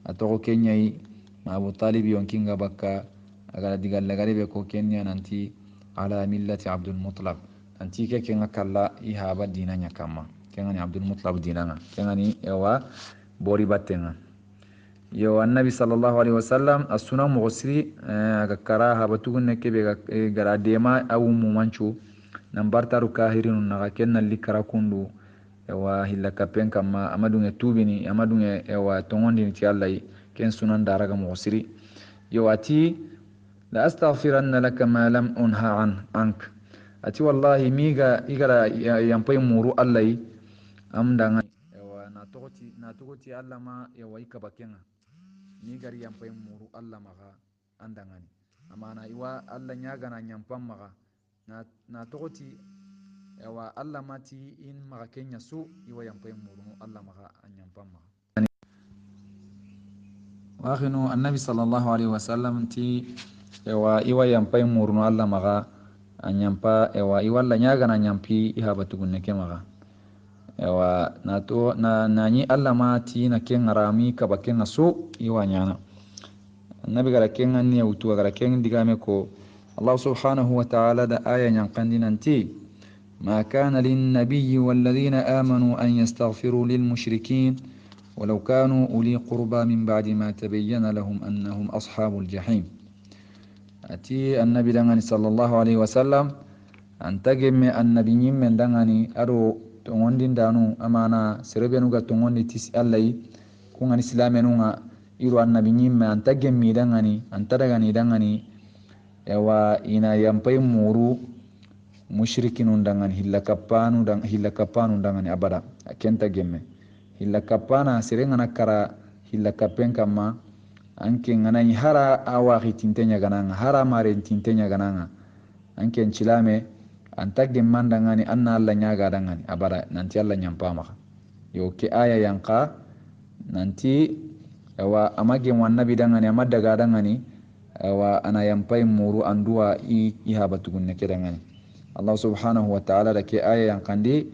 atogo kenyai ma Abu Talib yonkinga bakka agara digal lagare be ko kenya nanti ala millati Abdul Muttalib nanti ke kenga kalla ihaba dinanya kamma kengani Abdul Muttalib dinanga kengani bori battenga yo annabi sallallahu alaihi wasallam asuna mogosiri aga kara haba tugunne kebe gara dema awu mumanchu nambartaru kahirinu naga kenna likara kundu hilla kapen kama amadunge tubini amadunge tongondini ti Allah ken sunan daraga mogosiri yo ati la astaghfiranna laka ma lam unha ank ati wallahi miga igara yampai muru Allah amdanga na togoti Allah ma ikabakenga migari yampai muru Allah maga andangani amana iwa Allah nyaga na nyampam maga na togoti Allah mati in maga kenya su iwa yampai muru Allah maga anyampam maga wakhinu annabi sallallahu alaihi wasallam ti iwa yampai muru Allah maga anyampa iwa Allah nyaga na nyampi ihaba tugunne ke maga nanyi Allah mati na ken rami kabakenga su iwa nyana annabi gara ken anni utu gara ken digame ko Allah subhanahu wa ta'ala da aya nyankandi nanti ma kana lin nabiyyi wal ladhina amanu an yastaghfiru lil mushrikeen ولو كانوا أولي قربى من بعد ما تبين لهم أنهم أصحاب الجحيم أتي النبي دغني صلى الله عليه وسلم أن تجمع النبي من دغني أرو tongondin danu amana serebenu ga tongondi tis allai kungan islamenu nga iru annabi nyimme anta gemmi dangani anta dagani dangani ina yampai muru mushrikinun dangani hilla kappanu dangani abada kenta gemme hilla kappana serenga nakara hilla kappen kamma anke nganani hara awahi tintenya gananga hara mare tintenya gananga anke chilame anta gemmandangani anna Allah nyaga dangani abara nanti Allah nyampama yo ke aya yanka nanti amage wannabi dangani amadaga dangani ana yampai muru andua ihaba tugunne kedangani Allah subhanahu wa ta'ala da ke aya yankandi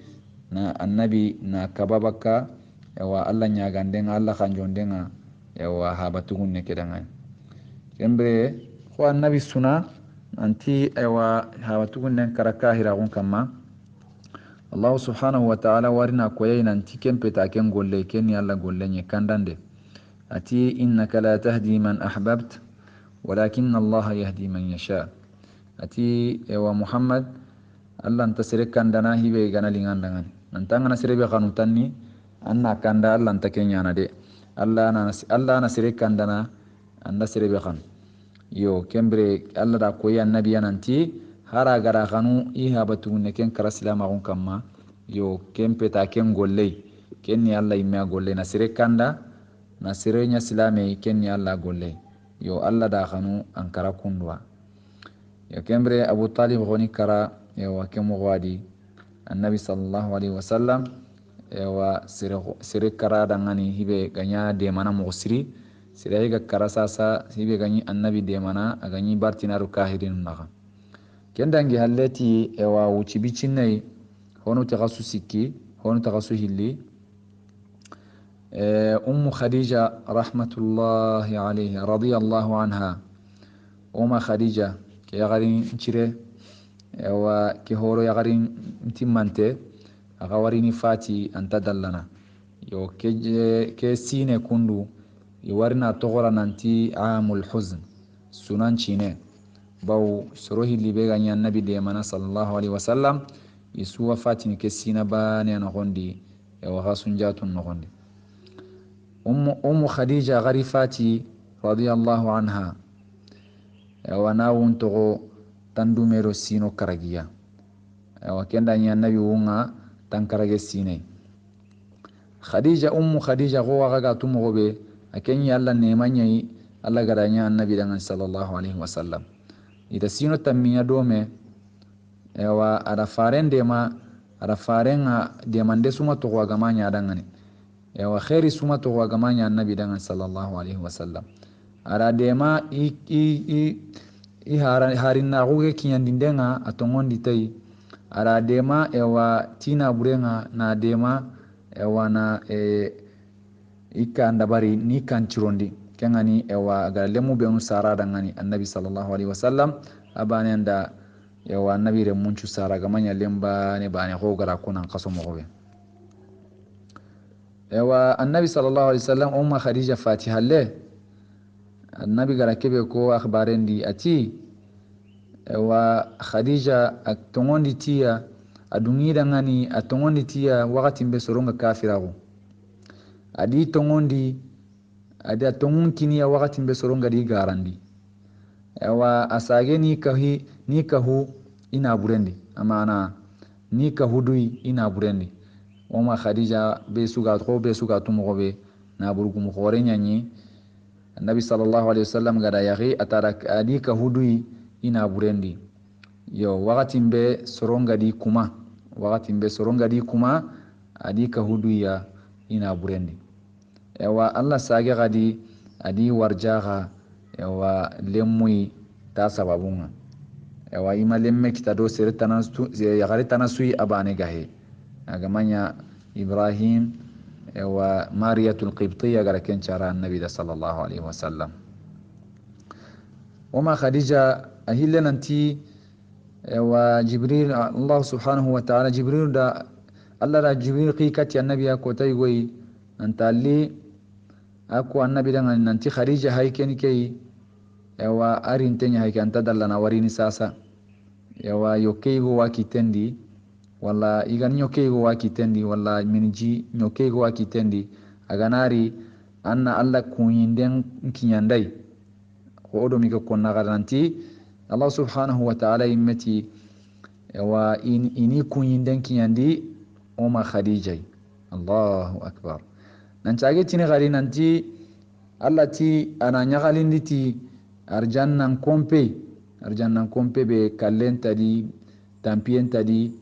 na annabi na kababaka Allah nyaga ndenga Allah kanjondenga haba tugunne kedangani kembre ko annabi suna anti hawatugunnen karaka hiragun kamma Allah subhanahu wa ta'ala warina koyay nanti kempeta ken golle ken yalla gollenye kandande ati innaka la tahdi man ahbabt walakin Allah yahdi man yasha ati Muhammad Allah anta sere kandana hibe gana lingandangani nantanga na serebe kanutanni anna kanda Allah anta kenyana de Allah na sere kandana anda serebe kan yo kembre Allah da koyi annabi yananti hara gara kanu ihaba tugunne ken kara silama gon kamma yo kempeta ken golle ken ni Allah imma golle na sire kanda na sire nya silame ken ni Allah golle yo Allah da kanu ankara kundwa yo kembre Abu Talib goni kara yo kemo wadi annabi sallallahu alaihi wasallam sire kara dangani hibe ganya de mana musri sire ga kara sasa hibe ganyi annabi de mana aganyi bartinaru kahirin naga kendangi halleti wuci bicinai hono tagasu sikki hono tagasu hilli khadija rahmatullahi alayha radiyallahu anha khadija ke yagarin cire wa ke horo yagarin timmante aga warini fati anta dallana yo ke sine kundu iwarina togora nanti amul huzn sunan cine baw soro hilli be ganya annabi de mana sallallahu alaihi wasallam isuwa fatini ke sina bane na gondi wa hasunjatun no gondi khadija gari fati radiyallahu anha wa nawun togo tandumero sino karagiya wa kenda nya annabi wunga tankarage sine khadija go waga tumo be akenya alla nemanyai alla garanya annabi dangan sallallahu alaihi wasallam ida sino tammiya dome wa ada farenga de mande suma to waga manya dangane wa khairi suma to waga manya annabi dangan sallallahu alaihi wasallam ara dema i harinna goge kinyandindenga atongondi tai ara dema wa tina burenga na dema wa na ikanda bari ni kan cirondi kengani wa ga lemu be on sara dangani annabi sallallahu alaihi wasallam abane anda wa annabi re munchu sara ga manya lemba ne bane ko gara kunan kaso mo gobe wa annabi sallallahu alaihi wasallam khadija fatiha le annabi gara kebe ko akhbarendi ati wa khadija atongondi tiya adungi dangani atongondi tiya wakati mbe soronga kafirago adi tongondi adi atongun kiniya wakati mbe soronga di garandi wa asage ni kahu ina burendi amana ni kahudui ina burendi khadija be suga tumo be na burgu mo khore nyanyi annabi sallallahu alaihi wasallam gada yaghi atarak adi kahudui ina burendi yo wakati mbe soronga di kuma adi kahudui ya ina burendi wa Allah sage gadi adi warjaga wa lemui ta sababunga wa ima lemme kitado sere tanasui abane gahe agamanya Ibrahim wa Mariyatul Qibtiyya gara kencara annabi sallallahu alaihi wasallam khadija ahille nanti wa Jibril Allah subhanahu wa ta'ala Jibril da Allah da Jibril qikati annabi ko tay goyi antali ako annabi dangan nanti khadija haykeni kay wa arintenya hayke anta dallana warini sasa wa yokeygo wakitendi walla igan nyokeygo wakitendi walla minji nyokeygo wakitendi aganari anna Allah kunyinden kinyandai ko odo mi ko nagaranti Allah subhanahu wa ta'ala immati wa ini kunyinden kinyandi khadija Allahu akbar nancaage tini gari nanti Allah ti ana nyagalinditi arjannan kompe be kallen tadi tampien tadi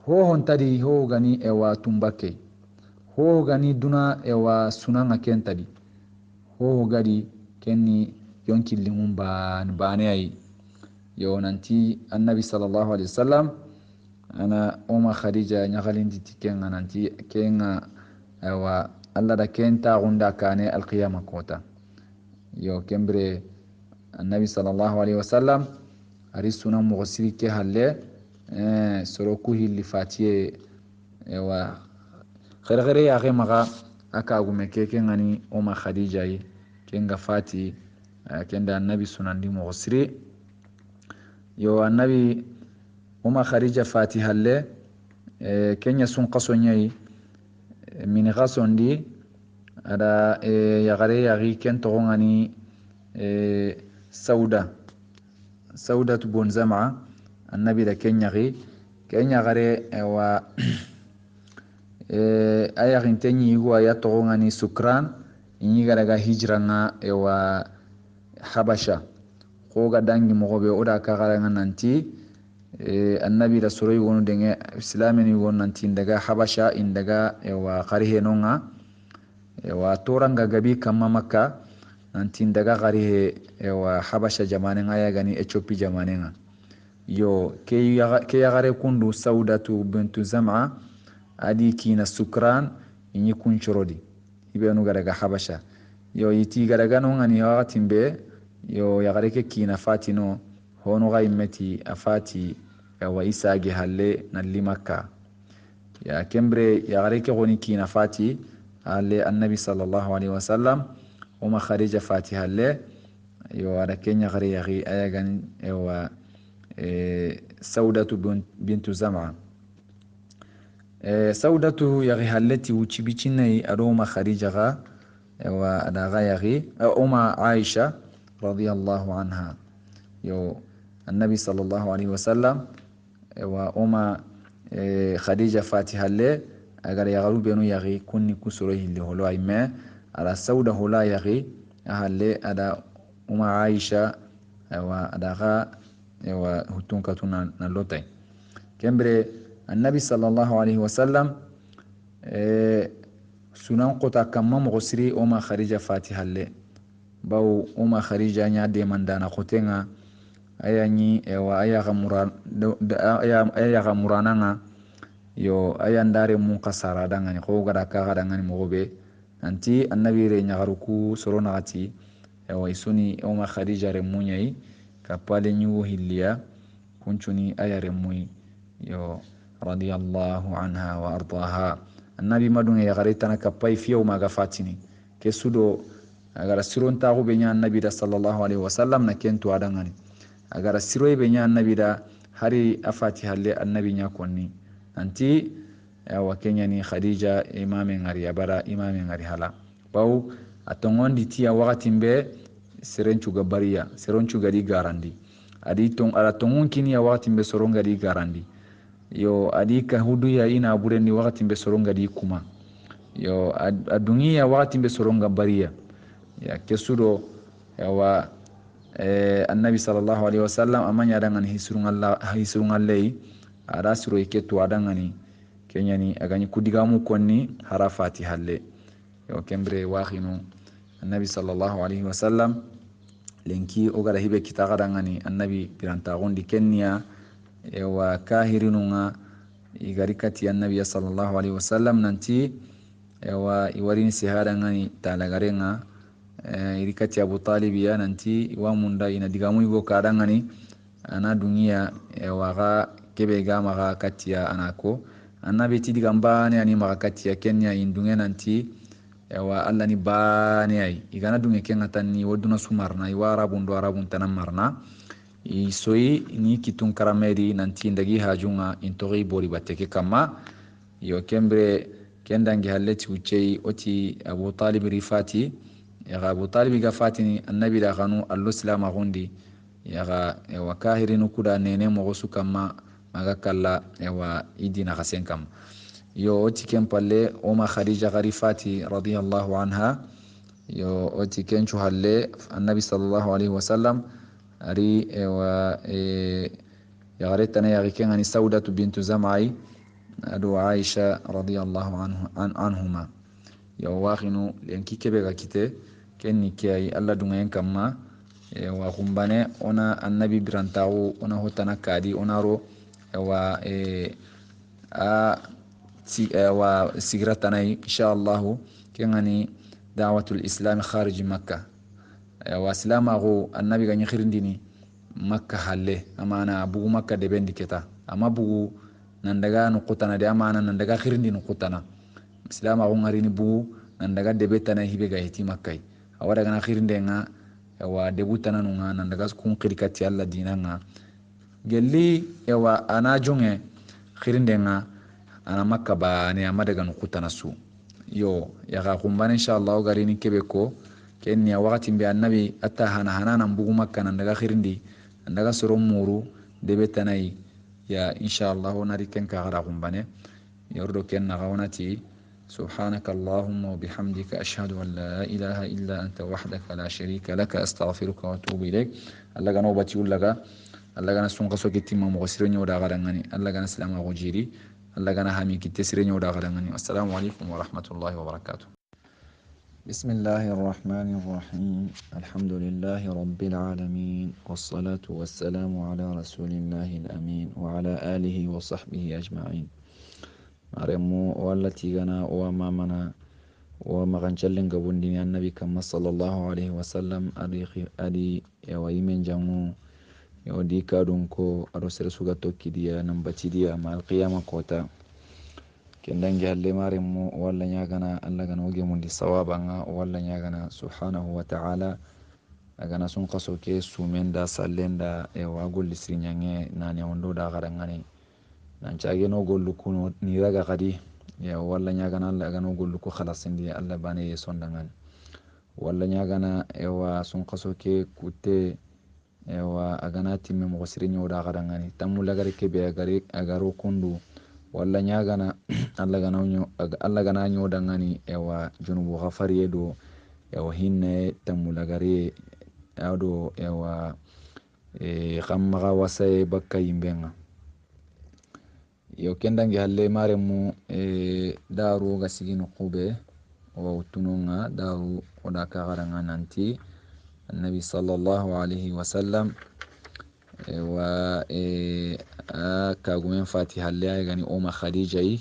hohon tadi ho gani tumbake ho gani duna sunanga ken tadi ho gadi kenni yonkillingun bane ay yo nanti annabi sallallahu alaihi wasallam ana khadija nyagalinditi kenga nanti kenga Allah da kenta gunda kane alqiyama kota yo kembre annabi sallallahu alaihi wasallam ari sunan mughsiri ke halle soroku hilli fatiye khere ya maga aka gume ke ngani khadija yi kenga fati kenda annabi sunan di mughsiri yo annabi khadija fati halle kenya sun qasonyai min gasondi ada yagare yagi ken togongani sauda tu bon zama annabi da kenya gare wa ayagin tenyi go ya togongani sukran inyi gara ga hijranga wa habasha ko ga dangi mo be oda ka garanga nanti annabi da soroy wonu denge islameni won nanti daga habasha indaga wa qarihe nonga wa toranga gabi kamma makka nanti daga qarihe wa habasha jamanen aya gani ethiopia jamanen yo ke yagare kundu saudatu bintu zam'a adi kina sukran inyi kunchorodi ibenu gadaga habasha yo iti gadaga no ngani wakatin be yo yagare ke kina fatino hono ga immeti afati wa isagi halle nalli makka ya kembre yagare ke goni kina fati halle annabi sallallahu alaihi wasallam uma khadija fati halle yo ada kenya gare yagi ayagan wa saudatu bintu zam'a saudatu yagi halleti wucibicinai adoma khadija ga wa ada ga yagi uma aisha radiyallahu anha yo annabi sallallahu alaihi wasallam wa uma khadija fati halle agar yagaru benu yagi kunni kusuro hilli holo ayme ala sauda hola yagi halle ada uma aisha wa ada ga wa hutunka tuna na lotay kembre annabi sallallahu alaihi wasallam sunan qota kamma mo siri uma khadija fati halle baw uma khadija nya de mandana qotenga ayani wa ayaga murananga yo ayandare mun kasara dangani ko gada ka dangani mogobe anti annabi re nyagaruku soronati wa isuni uma khadija re munyai kapale nyu hilliya kunchuni ayare muy yo radiyallahu anha wa ardaha annabi madunga yagaritana kapai fiyo maga fatini ke sudo agara siron tagu benya annabi da sallallahu alaihi wasallam na kentu adangani agara siroy benya annabi da hari afati halle annabi nya konni anti wa kenya ni khadija imame ngari abara imame ngari hala baw atongondi tiya wakati mbe serenchu gabariya serenchu gadi garandi adi tong ala tongun kini ya wakati mbe soronga di garandi yo adi ka hudu ya ina bureni wakati mbe soronga di kuma yo adungi ya wakati mbe soronga bariya ya kesudo ya wa annabi sallallahu alaihi wasallam amanya dangan hisurungallahi ada siro iketu adangani kenyani agani kudigamu konni harafati halle yo kembre wakhinu annabi sallallahu alaihi wasallam lenki ogara hibe kitaga dangani annabi biranta gondi kenya wa kahirinunga igarikati annabi sallallahu alaihi wasallam nanti wa iwarini sihada ngani talagarenga irikati Abu Talib ya nanti wa munda ina digamu igo kadangani ana dunia wa kebe ga maga katia anako annabi ti digambane ani maga katia kenya indunge nanti wa alla ni bane ay igana dunge kenga tanni woduna sumarna iwara bundo arabun tanamarna isoyi ni kitun karamedi nanti ndagi hajunga intori bori bateke kama yo kembre kendangi halleti ucei oti Abu Talib rifati ya Abu Talib gafatini annabi da kanu allo salama gondi ya wa kahirinu kuda nene mo kama maga kala wa idina kasenkam yo oti kempalle oma khadija garifati radiyallahu anha yo oti kenchu halle annabi sallallahu alaihi wasallam ari wa ya garetana ya gikengani saudatu bintu zamai adu aisha radiyallahu anhuma yo wakhinu lenki kebe ga kite kenni kiyai alla dungayen kamma wa kumbane ona annabi birantawo ona hotana kadi onaro wa wa sigratanai inshallah kengani da'watul islam kharij makkah wa islamago annabi ganyi khirindini makkah halle amana bugu makkah de bendi keta ama bugu nandaga no qutana de amana nandaga khirindini qutana islamago ngarini bugu nandaga de betana hibe ga hiti makkah awada gana khirindenga wa debutana nunga nandaga kun qirikati alla dinanga gelli wa ana jonge khirindenga ana makka ba ne amada ganu kutana su yo ya ga kumbana inshallah garini kebe ko kenni wakati be annabi atta hana mbugu makka nan daga khirindi daga soro muru debe tanai ya inshallah onari ken ka gara kumbane yordo ken na gawnati سبحانك اللهم وبحمدك أشهد أن لا إله إلا أنت وحدك لا شريك لك أستغفرك وأتوب إليك الله غنو باتي ولا الله غنا سون قصو كتي ما مغسرني ودا غدانغني الله غنا سلام غجيري الله غنا حامي كتي سرني ودا غدانغني والسلام عليكم ورحمة الله وبركاته بسم الله الرحمن الرحيم الحمد لله رب العالمين والصلاة والسلام على رسول الله الأمين وعلى آله وصحبه أجمعين maremu walla tigana o mamana o magancallen gabundini annabi kamma sallallahu alaihi wasallam adi yawa yimen jangu yo di kadun ko ado sere suga tokkidiya nan bacidiya ma alqiyama kota kendangi halle maremu walla nyagana Allah gana oge mundi sawabanga walla nyagana subhanahu wa ta'ala agana sun kaso ke sumenda sallenda yawa golli sirnyange nani ondo da garangani nan cage no gollu kuno ni raga kadi ya walla nyagana Allah gana gollu ko khalasindi Allah bane sondangan walla nyagana yawa sun kaso ke kutte yawa agana timme mo sirnyo da garangani tammu lagari ke be agaro kundu walla nyagana Allah gana nyo dangani yawa junubu ghafari edo yawa hinne tammu lagari ado yawa khamma wasaye bakka yimbenga yo kendangi halle maremu daru ga sigino kube wa utununga daru oda kagaranga nanti annabi sallallahu alaihi wasallam wa akagumen fati halle ay gani oma khadija yi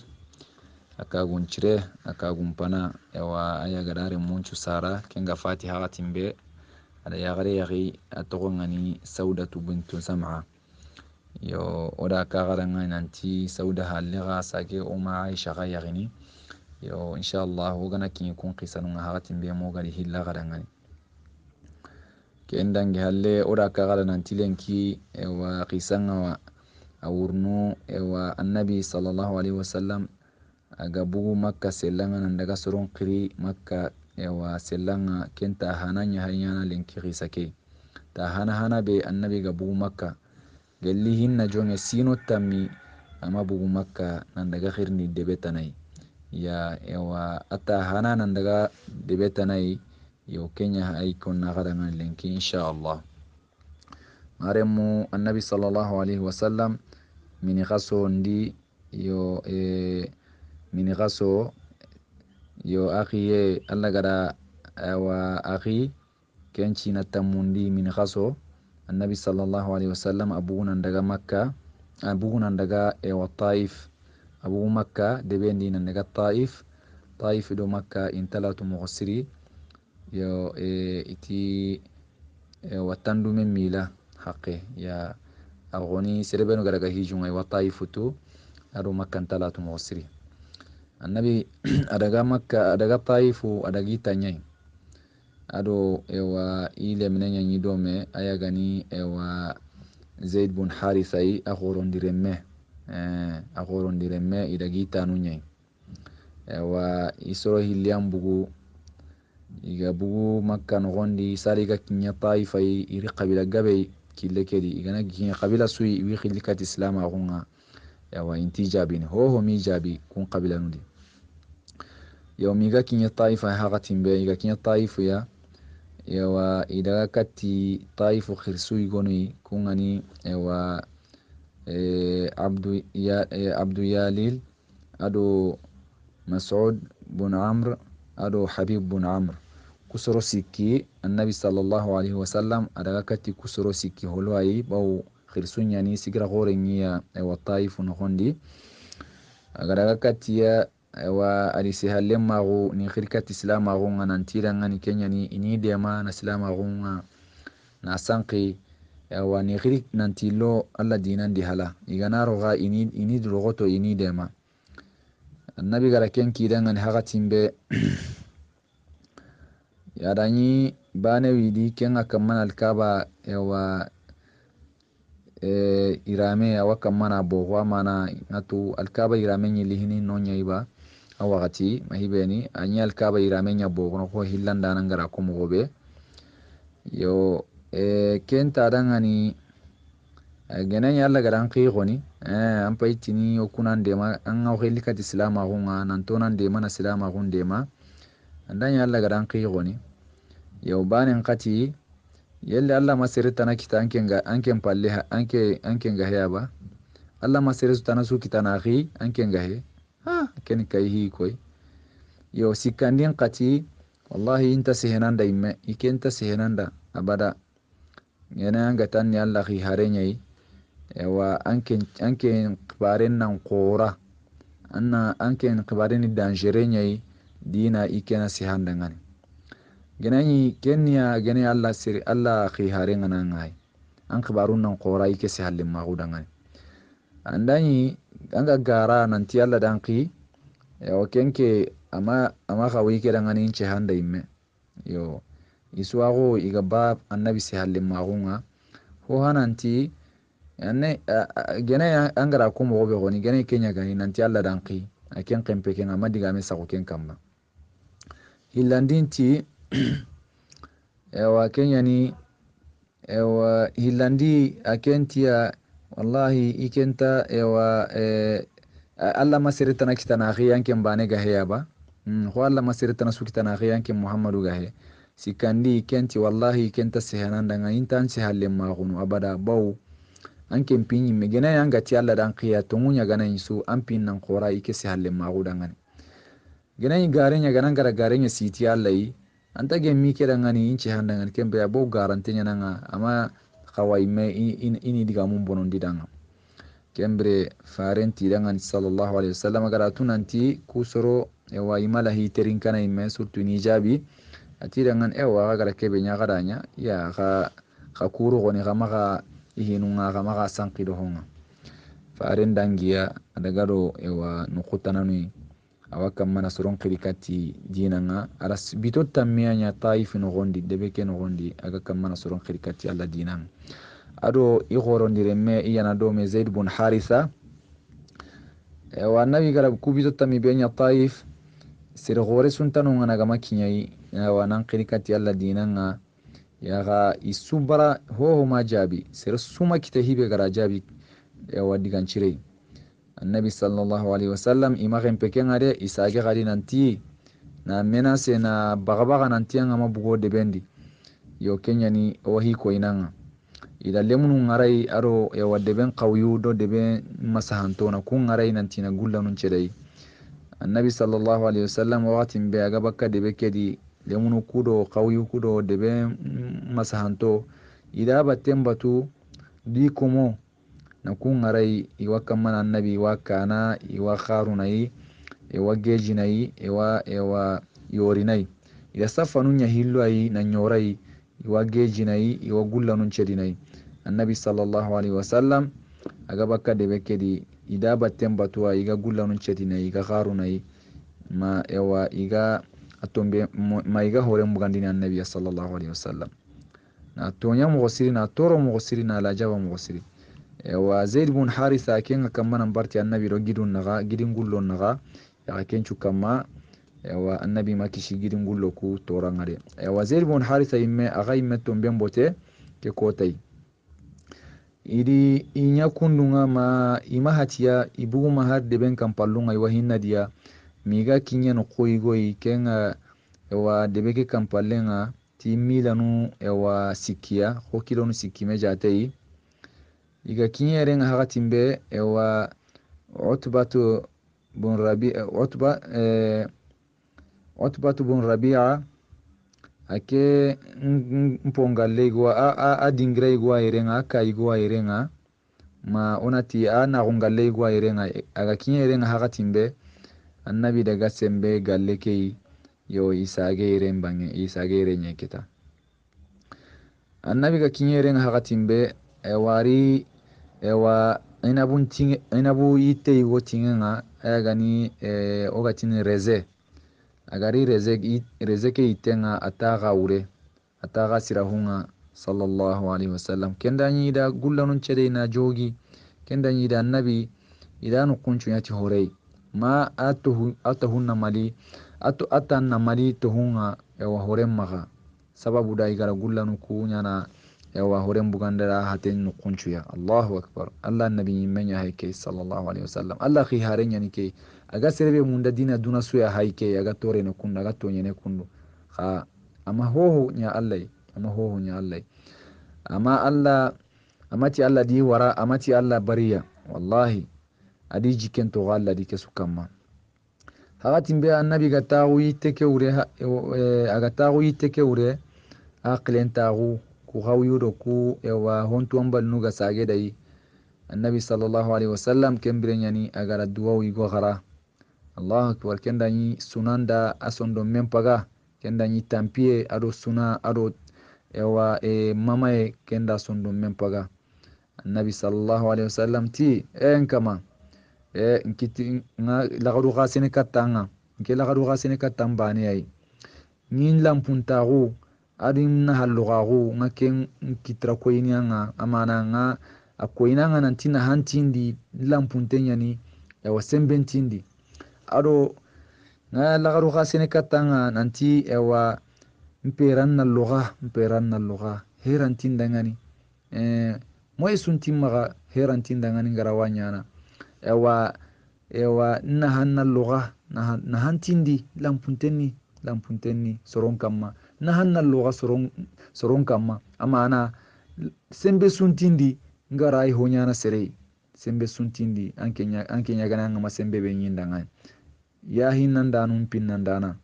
akagun cire akagun pana yawa aya gadare munchu sara kenga fati hagatimbe ada yagare yagi atogongani saudatu bintu sam'a yo oda kagaranga nanti sauda halega sake oma aisha ga yagini yo inshallah gana kin kun qisanunga hagatimbe mo gari hilla garangani kendangi halle oda kagara nanti lenki wa qisanga wa awurnu wa annabi sallallahu alaihi wasallam aga bugu makka selanga nan daga soron qiri makka wa selanga kenta hananya hayana lenki qisake ta hana be annabi ga bugu makka galli hinna jonge sino tammi ama bugu makka nan daga khirni debetanai ya wa ata hana nan daga debetanai yo kenya ay konna gadangan lenki inshallah maremu annabi sallallahu alaihi wasallam mini gaso ndi yo mini gaso yo akhiye alla gada wa akhi kenci na tamundi mini gaso annabi sallallahu alaihi wasallam abugunan daga makka abugunan daga wa taif abu makka debendi nan daga taif do makka intalatu mughsiri yo iti watandu men mila haqqe ya agoni serebenu garaga hijunga wa taifutu ado makka intalatu mughsiri annabi adaga makka adaga taifu adagi tanyai ado ewa ile minanya nyidome ayagani ewa zaid bun harithai agoron diremme idagi tanu nyai ewa isoro hiliam bugu iga bugu makka nogondi sariga kinya taifai iri qabila gabe kille kedi igana kinya qabila sui wi khilikat islam agunga ewa inti jabini ho mi jabi kun qabila nudi yawmiga kinya taifa hagatimbe iga kinya taifu ya yawa idaga kati taifu khirsu igoni kungani yawa abdu yalil ado mas'ud bun amr ado habib bun amr kusoro sikki annabi sallallahu alaihi wasallam adaga kati kusoro sikki holwai baw khirsu nyani sigira gore ngiya yawa taifu no hondi agadaga kati ya wa alisi halle mago ni khirkat islam mago nganantira ngani kenya ni ini dema na islam mago na sanqi wa ni khirik nantilo alla dinan di hala iganaro ga ini drogoto ini dema annabi gara kenki dangan hagatimbe yadani bane widi kenga kamana alkaba wa irame awaka mana bogwa mana ngatu alkaba irame nyilihini nonya iba awagati mahibeni anyal kaba irame nya bogno ko hillanda nangara ko mogobe yo kenta dangani genanya alla garan qigoni am paytini okunan dema an aw khilikat islam agunga nantonan dema na islam agun dema andanya alla garan qigoni yo banen qati yelle alla masirita na kita anken palleha anken gaheba alla masirita na su kitana khi anken gahe ken kayhi koy yo sikandin qati wallahi inta sehenanda imme ikenta sehenanda abada yana anga tanni alla khi harenyai wa anken baren nan qora anna anken qibarini danger nyai dina ikena si handangani genani kenya gene alla sir alla khi harenga nangai an qibarun nan qora ike si halle magudangani andani anga gara nanti alla danqi o kenke ama khawi ke dangani inche handa imme yo iswago igaba annabi si halle magunga ho hananti yanne gene angara ko mo be goni gene kenya gani nanti alla danqi aken kempe ken amadiga me sako ken kamba hillandinti ewa kenya ni ewa hillandi akentia wallahi ikenta ewa alla masiritana kitana khiyanken bane gahe ba ho alla masiritana su kitana khiyanken muhammadu gahe sikandi kenti wallahi kenta sehananda nga intan se halle magunu abada baw anken pinyi megena yanga ti alla dan khiya tongunya gana insu ampin nan qora ike se halle magudangani gena garenya gana gara garenya siti alla yi anta gemmi ke dangani inche handangani kembe ya baw garantenya nanga ama khawai me ini diga mun bonon didanga kembre farenti dangan sallallahu alaihi wasallam gara tunanti kusoro ewa imala hiterin kana imme surtu ni jabi ati dangan ewa gara kebe nya gadanya ya ka kuru goni ga maka ihinunga ga maka sanqido honga faren dangiya adagaro ewa nukutananu awaka mana soron khirikati dinanga aras bitot tammiya taif no gondi debeke no gondi aga kamana soron khirikati alla dinanga ado igorondire me iyana do me Zaid bun Haritha wa nabi garab kubito tammi benya taif sir gore suntano ngana gama kinyai wa nan khirikati alla dinanga yaga isubara ho ma jabi sir suma kitahibe gara jabi wa diganchire annabi sallallahu alaihi wasallam imagen pekengare isage gadi nanti na menace na bagabaga nanti ngama bugo de bendi yo kenyani wahi ko inanga ida lemunu ngarai aro ya wadde ben qawyu do de ben masahanto na kun ngarai nanti na gullanun cedai annabi sallallahu alaihi wasallam watin be aga bakka de be kedi lemunu kudo qawyu kudo de ben masahanto ida batem batu di komo na kun ngarai iwa kamana annabi iwa kana iwa kharunai iwa gejinai iwa yorinai ida safanu nya hillo ai na nyorai iwa gejinai iwa gullanun cedinai annabi sallallahu alaihi wasallam aga bakka de bekedi ida batem batuwa iga gullanun cedinai iga kharunai ma ewa iga atombe ma iga hore mugandini annabi sallallahu alaihi wasallam na tonya mugosiri na toro mugosiri na lajaba mugosiri wa Zaid bun Haritha kenga kamana barti annabi ro gidin gullon naga ya kenchu kama wa annabi makishi gidin gullo ku torangare wa Zaid bun Haritha imme aga imme tomben bote ke kotai idi inya kundunga ma ima hatiya ibugu ma har de ben kampallunga iwa hinna dia miga kinya no koigoi kenga wa debeke kampallenga ti milanu wa sikia ko kilonu sikime jatei iga kinyerenga hagatimbe ewa utbatu bun rabi'a ake mpongalle igwa a dingre igwa irenga aka igwa irenga ma onati ana gungalle igwa irenga aga kinyerenga hagatimbe annabi daga sembe galle kei yo isage iren bange isage irenye kita annabi ga kinyerenga hagatimbe wari ewa inabu yite igo tingenga ayagani ogatini reze agari reze ke itenga ataga ure ataga sirahunga sallallahu alaihi wasallam kenda nyida gullanun cede na jogi kenda nyida annabi idanu kunchu yati horei ma atuhunna mali atanna mali tuhunga ewa horem maga sababu da igara gullanu kunyana yawa horen bugandara haten nukunchu ya Allahu akbar Allah nabi menya haike sallallahu alaihi wasallam Allah khi harenya nike aga serebe munda dina duna suya haike aga tore ne kunna aga tonye ne kundu ha ama hoho nya Allah ama Allah amati Allah di wara amati Allah bariya wallahi adi jiken to Allah di kesukama hagatin be annabi gatawu yiteke ure aga tawu yiteke ure aqlen tawu ku hawyudo ku ewa hontu ambal nuga sage dai annabi sallallahu alaihi wasallam kembire nyani agara duwa igo gara Allahu akbar kenda ni sunanda asondo mempaga kenda ni tampie ado suna ado ewa mamaye kenda sondo mempaga annabi sallallahu alaihi wasallam ti kama nkiti nga lagadu khasene katanga nke lagadu khasene katambani ay nin lampuntagu adin na hallugagu nga ken kitra koyni nga amana nga akoyna nga nantina hantindi lampuntenya ni ewa sembentindi ado nga lagadu khasene katanga nanti ewa mperan na luga herantinda ngani moy suntimmaga herantindangani ngarawanyana ewa nahanna luga nahantindi lampuntenni soron kamma nahanna luga soron kamma amana sembe suntindi ngarai honyana serei sembe suntindi anke nyagana ngama sembe be nyindangani ya hinandanum pinnandana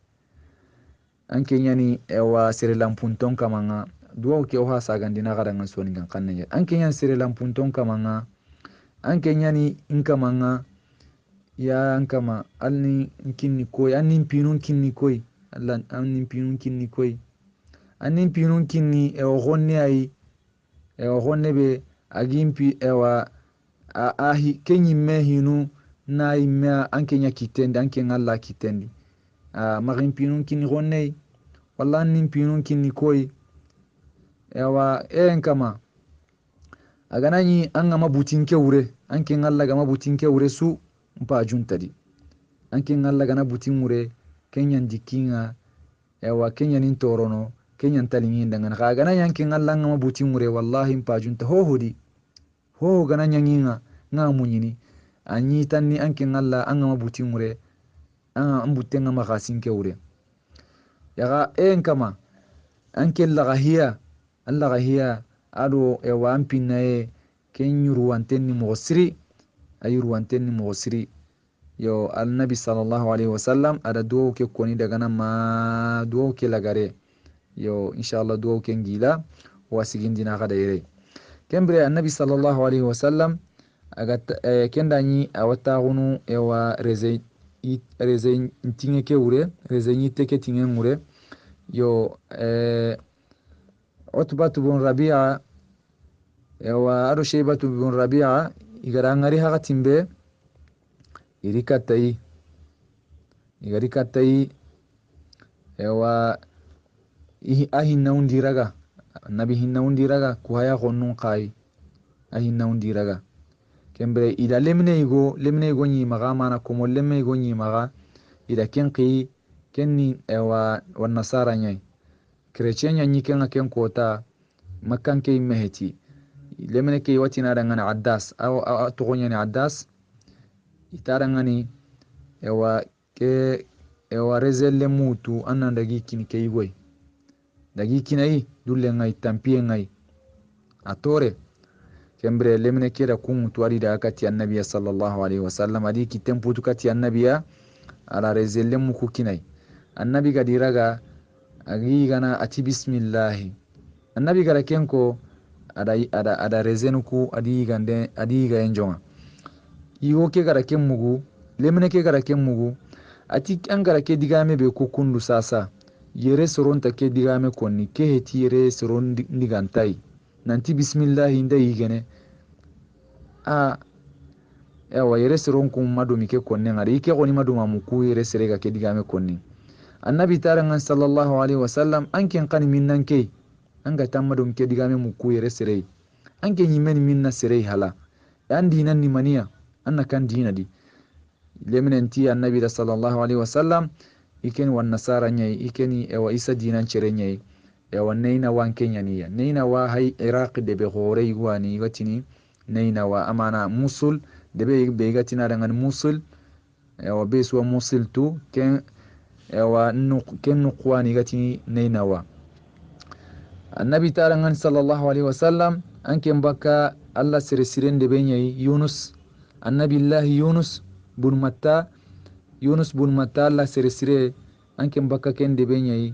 anke nyani ewa sere lampunton kamanga duwaw ke oha sagandina gadanga soni gan kanne anke nyani sere lampunton kamanga anke nyani inkamanga ya ankama alni kinni koy anni pinun kinni koy allan anni pinun kinni koy anni pinun kinni e o gonne ay e o gonne be agimpi ewa ahi kenyi mehinu na imma anke nya kitendi anke ngalla kitendi magin pinun kinni gonne walla anni pinun kinni koy ewa kama aganani anga mabutinke wure anke ngalla ga mabutinke wure su mpa juntadi anke ngalla ga na butin wure kenyan dikinga ewa kenyan intorono kenyan talingi ndangana ga ganani anke ngalla anga mabutin wure wallahi mpa junta ho gananya nginga nga munyini anyi tanni anke ngalla anga mabutin wure anga ambutenga magasinke wure yaga kama anke laga hiya ado ewa ampinaye kenyuruwantenni mogosiri yo alnabi sallallahu alaihi wasallam ada duwaw ke koni dagana ma duwaw ke lagare yo inshallah duwaw ke ngila wasigindina kada yere kembre annabi sallallahu alaihi wasallam aga kendani awatagunu ewa reze ntinge ke wure reze nyite ke tinge ngure yo utbatu bun rabi'a ewa ado shaybatu bun rabi'a igara ngari haga timbe igari katai ewa ahinna undiraga nabi hinna undiraga kuhaya gonnun kai ahinna undiraga kembre ida lemne igo nyi maga mana komo lemne igo nyi maga ida kenqi kenni ewa wan nasara nyai chrétien nyi kenga ken kota makkan ke meheti lemne ke watina dangana addas aw togonya ni addas itarangani ewa rezelle mutu annan dagi kin ke igoy dagi kinai dulle ngai tampie ngai atore kembre lemne ke da kun tuari da akati annabiya sallallahu alaihi wasallam adi kitem putu kati annabiya ala rezelle mu kukinai annabi gadiraga agi gana ati bismillah annabi gara kenko ada rezenuku adi ga enjonga iwo ke gara ken mugu lemne ke gara ken mugu ati an gara ke digame be ko kundu sasa yere soronta ke digame konni ke heti yere soron digantai nanti bismillah inda yigene ewa yere soron kum madomi ke konni ngari ike goni maduma muku yere serega ke digame konni annabi tarangan sallallahu alaihi wasallam anken qani minnan ke anga tammadum ke digame muku yere serei anke nyimeni minna serei hala andi nan ni maniya anna kan dina di lemnenti annabi sallallahu alaihi wasallam iken wan nasara nyai ikeni ewa isa dinan chere nyai ewa neina wan kenya niya neina wa hay iraq de be gore igwani watini neina wa amana musul de be gatina dangan musul ewa beswa musul tu ken ewa ken nuqwani gatini neina wa annabi tarangan sallallahu alaihi wasallam anke mbaka allah siresiren de be nyai yunus annabi allah yunus bun matta Allah sire anke mbaka ken de be nyai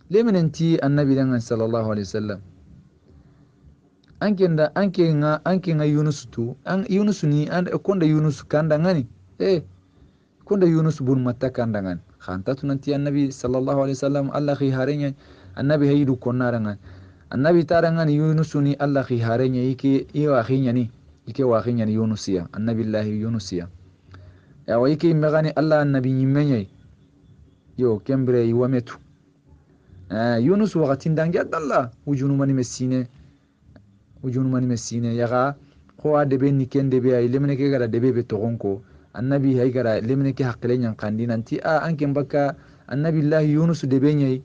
lemenenti annabi dangan sallallahu alaihi wasallam anke nga yunus tu an yunus ni konda yunus kanda ngani konda Yunus bun matta kandangan khantatu nanti annabi sallallahu alaihi wasallam Allah khi harenya annabi haydu konnarangan annabi tarangan Yunusuni Allah khi harenya yake iwa khinyani yake wa khinyani Yunusiya annabi Allah Yunusiya ya wa yake megani Allah annabi nyimenye yo kembre iwametu Yunus waqatin dangi adalla wujunu mani mesine yaga ko adebe ni kende be ay lemne ke gara debe be togonko annabi hay gara lemne ke hakkile nyan kandi nanti anke mbaka annabi Allah Yunus debe nyai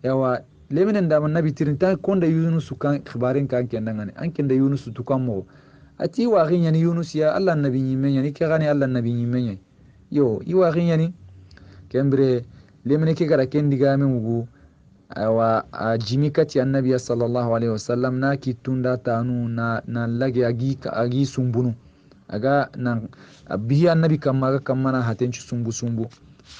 yawa lemne nda annabi tirinta konda Yunus kan khibaren kan kendangane anke nda Yunus tukamo ati wa ginyani Yunus ya Allah annabi nyimenya ni ke gani Allah annabi nyimenya yo iwa ginyani kembre lemne ke gara kendiga memugu awa jimi kati annabi sallallahu alaihi wasallam na kitunda tanu na lage agi sumbunu aga na bihi annabi kamma na hatenchu sumbu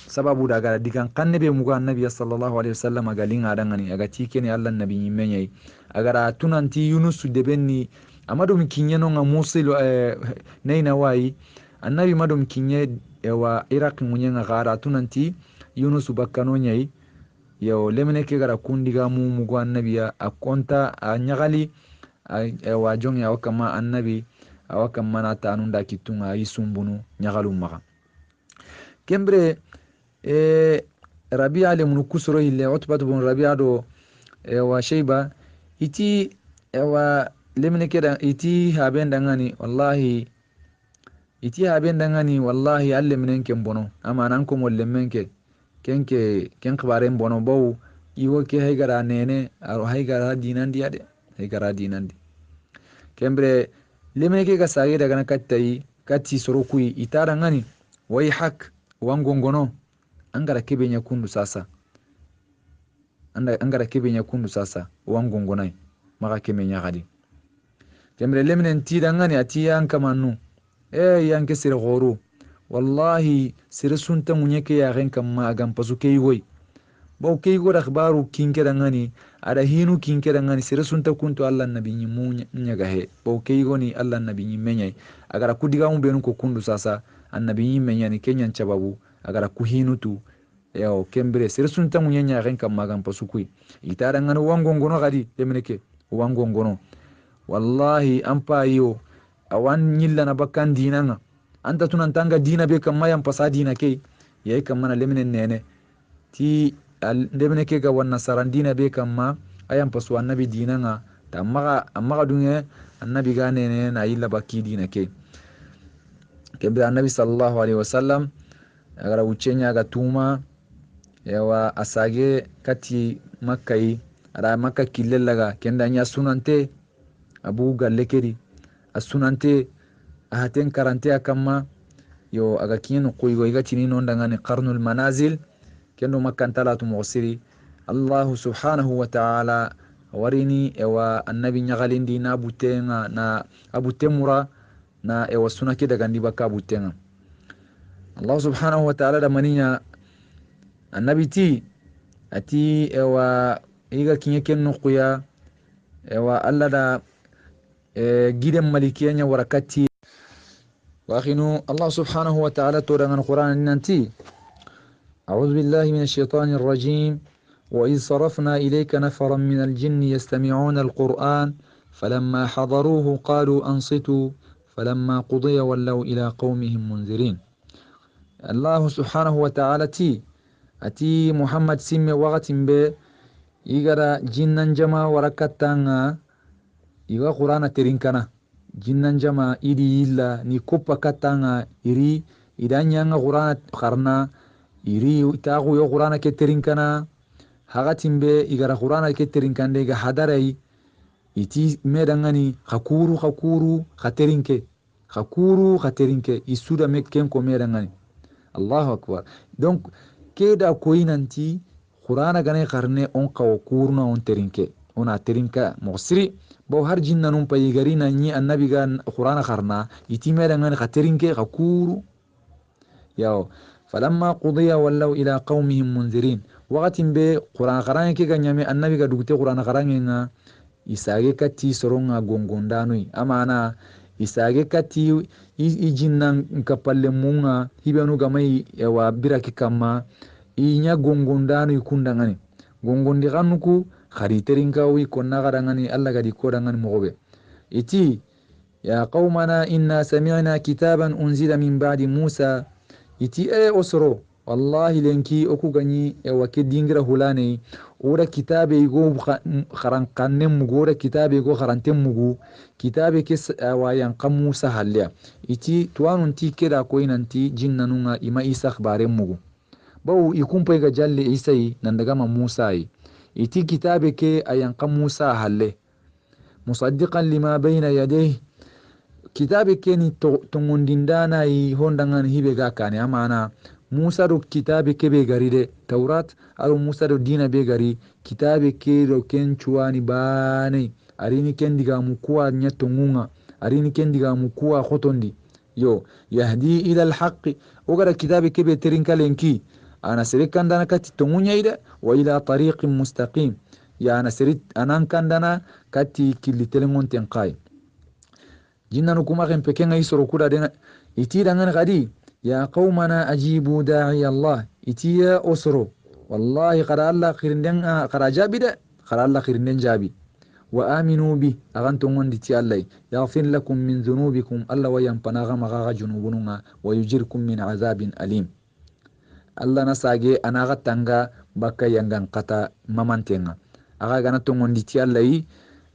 sababu daga digan kanne mugo annabi sallallahu alaihi wasallam aga linga dangani aga tikeni Allah annabi nyimenyai aga tunanti Yunus debenni amado mikinyeno nga musil neina wai annabi madom kinye wa iraq munyenga gara tunanti Yunus bakkano nyai yo lemne ke gara kundiga mugo annabiya akonta a nyagali wa jongi awakama annabi awakama na tanunda kitunga isumbunu nyagalu maka kembre Rabi'a le mun kusoro hille utbatu bun Rabi'a do wa shayba iti wa lemne ke da iti haben dangani wallahi alle minen ken bono ama nan ko molle menke ken khabaren bono baw iwo ke hay gara nene aro hay gara dinandi ade hay gara dinandi kembre lemne ke ga sage daga na katti sorokui itara ngani way hak wangongono angara kebe nyakundu sasa wangongonai maka keme nyagadi kembre lemne ntida ngani atiya ankamanu yanke sire goro wallahi sire sunta munyeke ya gen kamma agam pasuke yoy baw kay go akhbaru kinke dangani ada hinu kinke dangani sire sunta kuntu Allah nabi nyimu nyaga he baw kay go ni Allah nabi nyimenyai agara kudiga mu benu ko kundu sasa annabi nyimenya ni kenyan chababu agara ku hinutu yo kembre sire sunta munyenya gen kamma agam pasukui itara ngano wangongono gadi demeneke wangongono wallahi ampa yo awan nyilla na bakkan dinanga anta tunan tanga dina be kamma yam pasa dina ke yayi kamma na lemne nene ti lemne ke ga wan nasaran dina be kamma ayam pasu annabi dinanga ta amma dunye annabi ga nene na yilla bakki dina ke kembe annabi sallallahu alaihi wasallam agara uchenya ga tuma yawa asage kati makkai ara makka kilellaga kenda nya sunante abu gallekeri asunante ahaten karante akamma yo aga kinu kuigo iga tinino ndangani qarnul manazil kendo makkantala tu mu'siri Allah subhanahu wa ta'ala warini ewa annabi nyagalindi na butenga na abutemura na ewa sunake daga ndibaka butenga Allah subhanahu wa ta'ala da maninya annabi ti ati ewa iga kinye kenno kuya ewa Allah da gidan malikiyanya warakati واخنو الله سبحانه وتعالى تورا القرآن ننتي أعوذ بالله من الشيطان الرجيم وإذ صرفنا إليك نفرا من الجن يستمعون القرآن فلما حضروه قالوا أنصتوا فلما قضي ولوا إلى قومهم منذرين الله سبحانه وتعالى أتي محمد سمي وقت به يقرأ جنا جما وركتانا يقرأ قرآن ترينكنا jinnan jama idi illa ni koppa katanga iri idanya nga qur'ana qarna iri taagu yo qur'ana ke terinkana hagatimbe igara qur'ana ke terinkande ga hadarai iti medangani khakuru khaterinke isuda mekken ko medangani Allahu akbar donc keda koinanti qur'ana gane qarne on qaw kurna on terinke ona terinka mosri bo har jinna num pay garina ni annabi gan qur'ana kharna itimera ngani khaterinke khakuru yaw falamma qudiya wallaw ila qaumihim munzirin waqatin be qur'ana kharan ke ganyame annabi ga dugte qur'ana kharan nga isage katti soronga gongondano amana isage kati jinnan kapalle munga hibenu gamai ewa biraki kama inya gongondano ikundangani gongondi ganuku khari terinkawi konna gadangani alla gadi kodangani mogobe iti ya qaumana inna sami'na kitaban unzila min ba'di Musa iti osoro wallahi lenki oku ganyi ewa ke dingira hulane ora kitabe igo kharankanne mugu ora kitabe igo kharante mugu kitabe ke wayan kan Musa halya iti tuwanun ti keda ko inanti jinnanunga ima isa khbare mugu bawu ikumpa ga jalle isai nan daga ma Musa yi iti kitabe ke ayan kan Musa halle musaddiqan lima bayna yadayhi kitabe ke ni tongondindana yi hondangan hibe ga kane amana Musa do kitabe ke be gari de Taurat aro Musa do dina be gari kitabe ke do ken chuani bane arini ken diga mukuwa nyatongunga arini ken diga mukuwa khotondi yo yahdi ila alhaq ogara kitabe ke be terinka lenki ana sere kandana kati tongunya ida wa ila tariqin mustaqim ya ana sere anan kandana kati kilitelengon tenkai jinnanu kuma ken pekenga isoro kuda de iti dangan gadi ya qaumana ajibu da'i Allah iti ya osoro wallahi qara Allah khirinden qara jabida qara Allah khirinden jabi wa aminu bi aganto ngondi ti Allah yaghfir lakum min dhunubikum Allah wa yampana gama junubununga wa yujirkum min azabin alim Allah nasage anaga tanga baka yangan kata mamantenga aga gana to ngondi ti Allah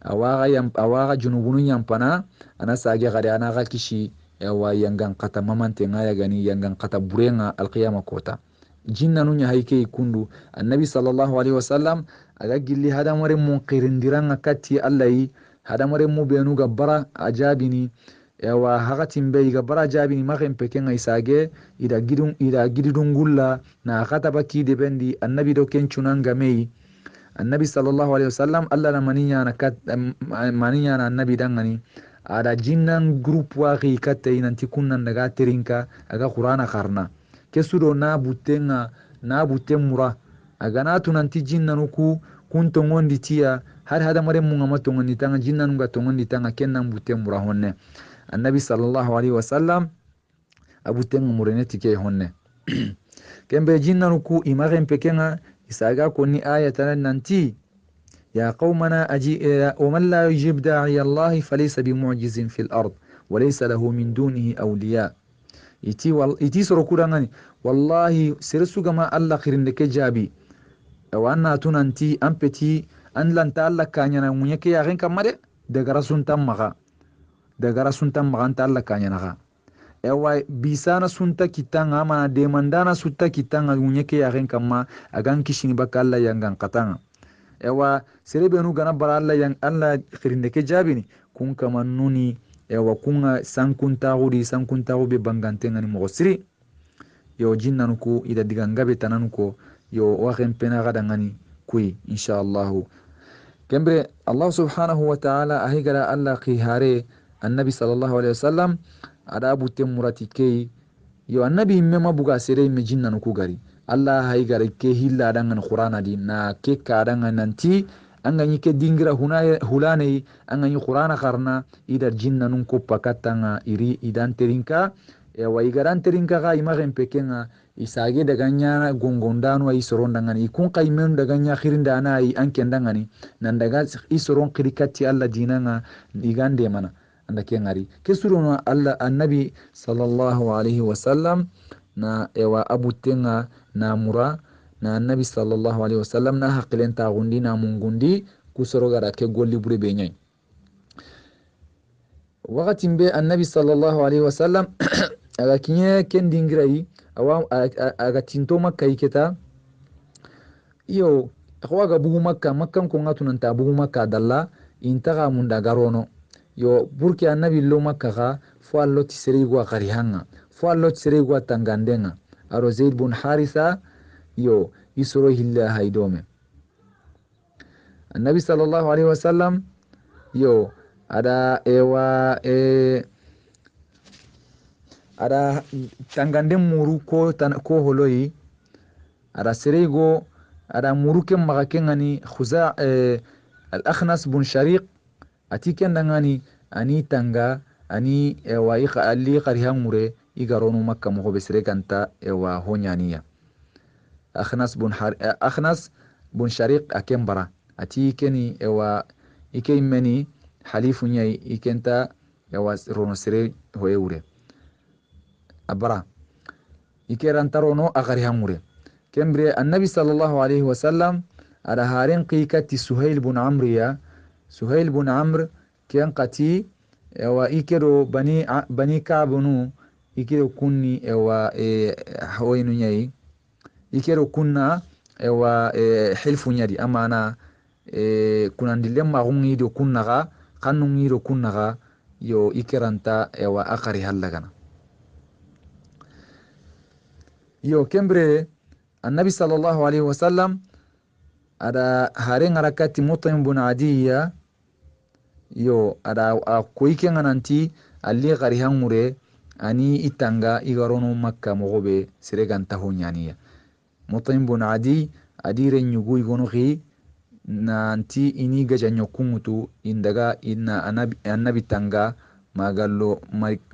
awaga junubunun yampana anasage gade anaga kishi yawa yangan kata mamantenga ya gani yangan kata burenga alqiyama kota jinna nunya haike kundu annabi sallallahu alaihi wasallam aga gilli hadamare mun qirindiranga katti allahi hadamare mu benu gabbara ajabini yawa hakatin bai gabbara ajabini maken pekenga isage ida gididun gulla na kata baki debendi annabi do kenchunan gamei annabi sallallahu alaihi wasallam alla na maninya na annabi dangani ada jinnan group wa ki katta inanti kunnan daga terinka aga qur'ana karna kesudo na buten mura aga na tunanti jinnanu ku kun tongondi tiya har hada mare mun ama tongondi tanga jinnanu ga tongondi tanga kennan buten mura honne annabi sallallahu alaihi wasallam abuten murene tike honne kembe jinnanu ku imaren pekenga isaga konni ayatan nanti يا قومنا ومن لا يجيب داعي الله فليس بمعجز في الأرض وليس له من دونه أولياء iti soro kudangani wallahi sirsu gama Allah khirin deke jabi wanna tunanti ampeti an lanta Allah kanyana munyake yaren kamade daga rasuntan maga anta Allah kanyana ga ewa bisana sunta kitanga mana demandana sunta kitanga munyake yaren kamma agan kishini baka Allah yangan katanga ewa serebenu gana bara Allah yang Allah khirinde ke jabini kun kamannuni ewa kunga sankunta be bangantenga ni mogosiri yo jinnanu ku ida digangabe tananu ko yo wagen pena gadangani kui inshallah kembre Allah subhanahu wa ta'ala ahigara Allah khihare annabi sallallahu alaihi wasallam ada butte muratike yo annabi mema buga sere me jinnanu ku gari Allah hay gare ke hilla dangan qur'ana di na ke kadangan nanti anganyi ke dingira hulane anganyi qur'ana karna ida jinna nun ko pakatanga iri idan terinka wa igaran terinka ga imagen pekenga isage daga nya gongondano ay soron dangani ikun qaymen daga nya khirinda ana ay anken dangani nan daga isoron kirikati Allah dinanga igande mana anda ke ngari kesurono Allah annabi sallallahu alaihi wasallam na ewa abutenga na mura na annabi sallallahu alaihi wasallam na haqilen tagundi na mungundi kusoro gara ke golli bure be nyai wakati mbe annabi sallallahu alaihi wasallam aga kinye kendingirai aga tinto makka iketa iyo akwaga bugu makkan ko ngatunan ta bugu makka dalla intaga munda garono yo burki annabi lo makka ga fo allo tiseri gwa qarihanga fo allo tiseri gwa tangandenga aro Zaid bin Haritha yo isoro hilla haidome annabi sallallahu alaihi wasallam yo ada ada tanganden muru ko holoyi ada serego ada muru ken maga kengani al-Akhnas bin Shariq atiken dangani ani tanga ani ewa alli qarihan mure igaronu makka mo be sere ganta ewa honyaniya akhnas bun shariq akembara ati keni ewa ike imeni halifu nyai ikenta ewa rono sere hoyeure abara ike rantarono qarihan mure kembre annabi sallallahu alaihi wasallam ada haren qikati suhail bun amriya suhail bun amr ken qati ewa ikedo bani kabunu ikedo kunni ewa hoynu nyai ikedo kunna ewa hilfu nyadi amana kunandille magungi do kunnaga kannungi do kunnaga yo ikeranta ewa akari hallagana yo kembre annabi sallallahu alaihi wasallam ada haren harakati Mut'im bun Adiyya yo ada koike ngananti alli qarihan mure ani itanga igarono makka mogobe sireganta honyaniya Mut'im bun Adi adire nyugu igono khi nanti ini gajanyo kungutu indaga inna annabi tanga magallo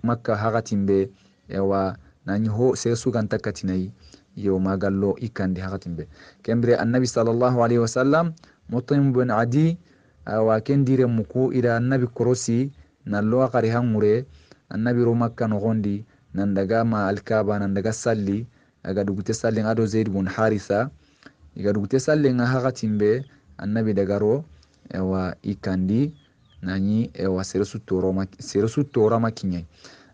makka hagatimbe ewa nanyo sesu ganta katinai yo magallo ikandi hagatimbe kembre annabi sallallahu alaihi wasallam Mut'im bun Adi awa kendire muku ida annabi korosi nallo qarihan mure annabi ro makka nogondi nandaga ma alkaba nandaga salli aga dugute salli ado Zaid bun Haritha iga dugute salli nga hagatimbe annabi dagaro ewa ikandi nani ewa seresu tora makinyai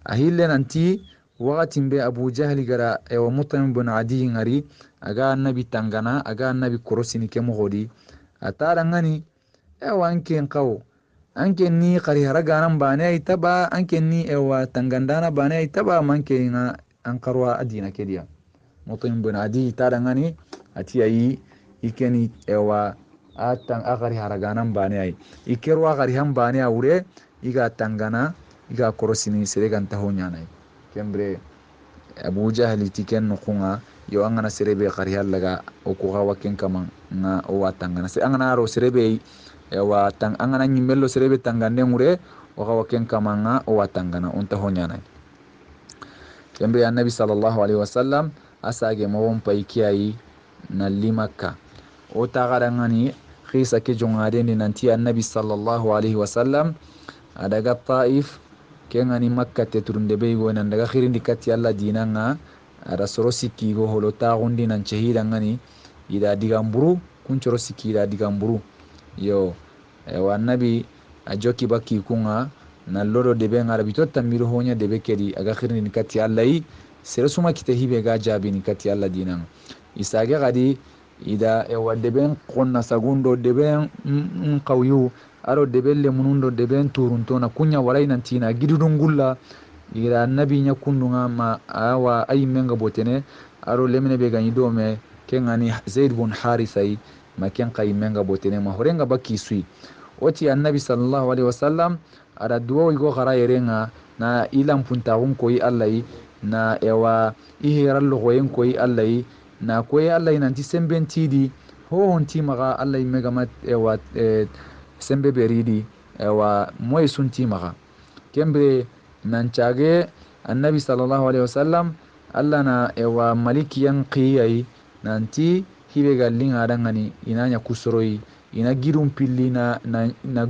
ahille nanti wagatimbe Abu Jahli gara ewa Mut'im bun Adi ngari aga annabi tangana aga annabi korosini ke mogodi atara ngani ewa anken qaw anken ni qari haraganan bane ay taba anken ni ewa tangandana bane ay taba manke nga anqarwa adina kediya Mut'im bun Adi tara ngani ati ayi ikeni ewa atan agari haraganan bane ay ikerwa qari han bane awre iga tangana iga korosini sereganta honyana kembre Abu Jahli tiken nukunga yo angana serebe qari halaga okuga waken kama nga o watangana se angana ro serebe ewa angana nyimelo serebe tangande ngure oga waken kama nga o watangana onta honyana kembre annabi sallallahu alaihi wasallam asage mawon paikiyai na limaka o tagarangani khisa ke jongade ni nanti annabi sallallahu alaihi wasallam adaga Taif kengani makka te turunde be go nan daga khirindi katti alla dinanga ada soro sikki go holo tagundi nan chehida ngani ida digamburu kuncoro sikki ida digamburu yo wa annabi ajoki bakki kunga nan lodo debe ngarabi to tamiru honya debe kedi aga khirindi katti alla yi sere suma kite hibe ga jabi ni katti alla dinanga isage gadi ida ewa deben konna sagundo deben qawyu aro deben lemunundo deben turunto na kunya walai nantina gidudun gulla ida annabi nya kundunga ma awa ay menga botene aro lemne be ganyi dome kengani Zaid bun Harisai ma ken kay menga botene ma horenga bakki sui oti annabi sallallahu alaihi wasallam ada duwo igo khara yerenga na ilam punta koyi allai na ewa ihirallo goyen koyi allai na koyi Allah nanti sembe tidi ho honti maga Allah mega mat ewa sembe beridi ewa moy sunti maga kembre nan chage annabi sallallahu alaihi wasallam Allah na ewa maliki yan qiyai nanti hibe gallin adangani inanya kusoroi ina girum pilli na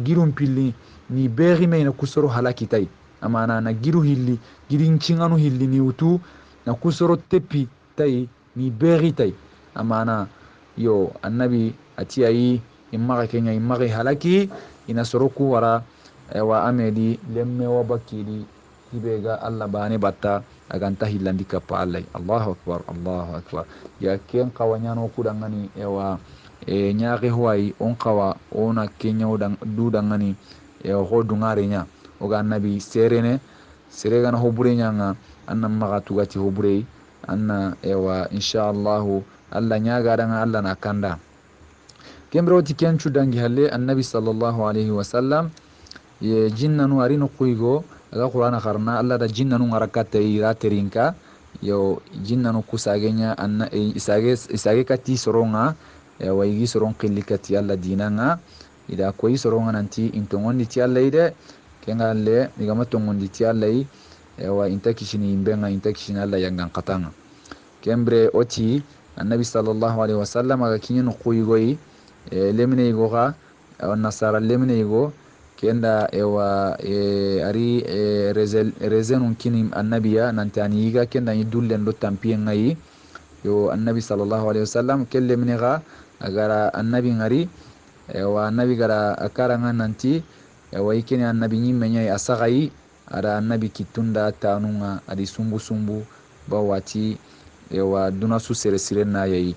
girum pilli ni beri me na kusoro halakitai amana na giru hilli girin chinganu hilli ni utu na kusoro tepi tai ni beritai amana yo annabi ati ayi imma kenya imma halaki ina soroku wara wa amedi lemme wa bakidi hibega alla bane batta aganta hillandi kappa allai Allahu akbar ya ken qawanyano kudangani ewa nyaage huwai on qawa ona kenya dudangani ho dungare nya oga annabi seregana hoburenya nga annam maga tugati hoburei anna ewa inshallah alla nyaga danga alla na kanda kembroti kenchu dangi halle annabi sallallahu alaihi wasallam ye jinnanu arino kuigo aga qur'ana qarna alla da jinnanu ngarakata ira terinka yo jinnanu kusagenya anna isage kati soronga ewa igi soron qillikati alla dinanga ida koyi soronga nanti intongondi ti alla ide kenga le igama tongondi ti Allah yi ewa inta kishini imbenga inta kishini Allah yangan katanga kembre oti annabi sallallahu alaihi wasallam aga kinyen kuyigoyi lemine igoga nasara lemine igo kenda ewa ari rezenun kini annabiya nantani yiga kenda yi dullen do tampiyen ngayi yo annabi sallallahu alaihi wasallam kelle minega agara annabi ngari ewa annabi gara akara nga nanti ewa ikini annabi nyimme nyai asagayi ada annabi kitunda tanunga adi sumbu sumbu bawati ewa duna su sere sire na yayi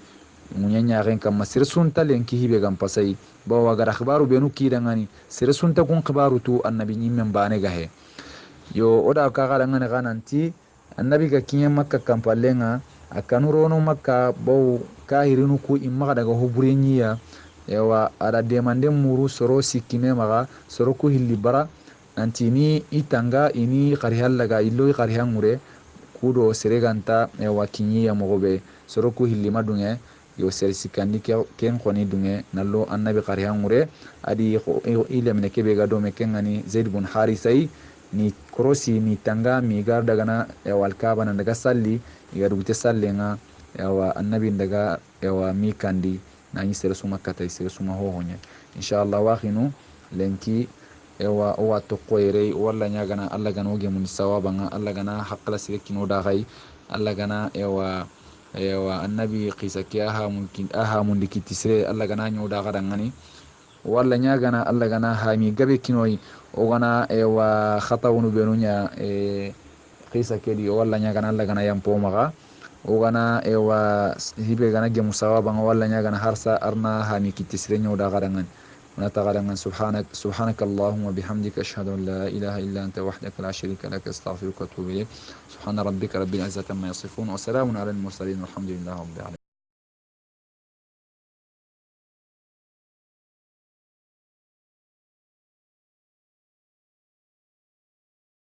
munyanya ren kam sere sunta lenki hibe gam pasai bawa gara khibaru benu kidangani sere sunta kun khibaru tu annabi nyimme bane gahe yo oda ka gara ngane gananti annabi ga kinye makka kampalenga akanu rono makka baw kahirinu ku imma daga huburenyiya ewa ada demande muru soro sikime maga soro ku hilli bara nanti ni itanga ini qarihallaga illo qarihangure kudo sereganta ewa kinyiya mogobe soro ku hilli madunge yo sere sikandi ken khoni dunge nallo annabi qarihangure adi ile mine kebe ga do me kengani zaid bin harisai ni krosi ni tanga mi gar daga na ewa alkaba nan daga salli iga dugute sallenga ewa annabi daga ewa mi kandi na yi sere suma kata sere suma hohonya inshallah waxinu lenki ewa owa to koyre walla nya gana alla gana oge mun sawaba nga alla gana haqqala sire kino da gai alla gana ewa annabi qisa kiyaha mumkin aha mun dikiti sire alla gana nyo da gada ngani walla nya gana alla gana ha mi gabe kinoi o gana ewa khatawunu benunya qisa kedi walla nya gana alla gana yampo maga o gana ewa hibe gana ge musawaba nga walla nya gana harsa arna ha mi kiti sire nyo da gada ngani ونتغلم سبحانك اللهم وبحمدك أشهد أن لا إله إلا أنت وحدك لا شريك لك أستغفرك وأتوب إليك سبحان ربك رب العزة عما يصفون وسلام على المرسلين والحمد لله رب العالمين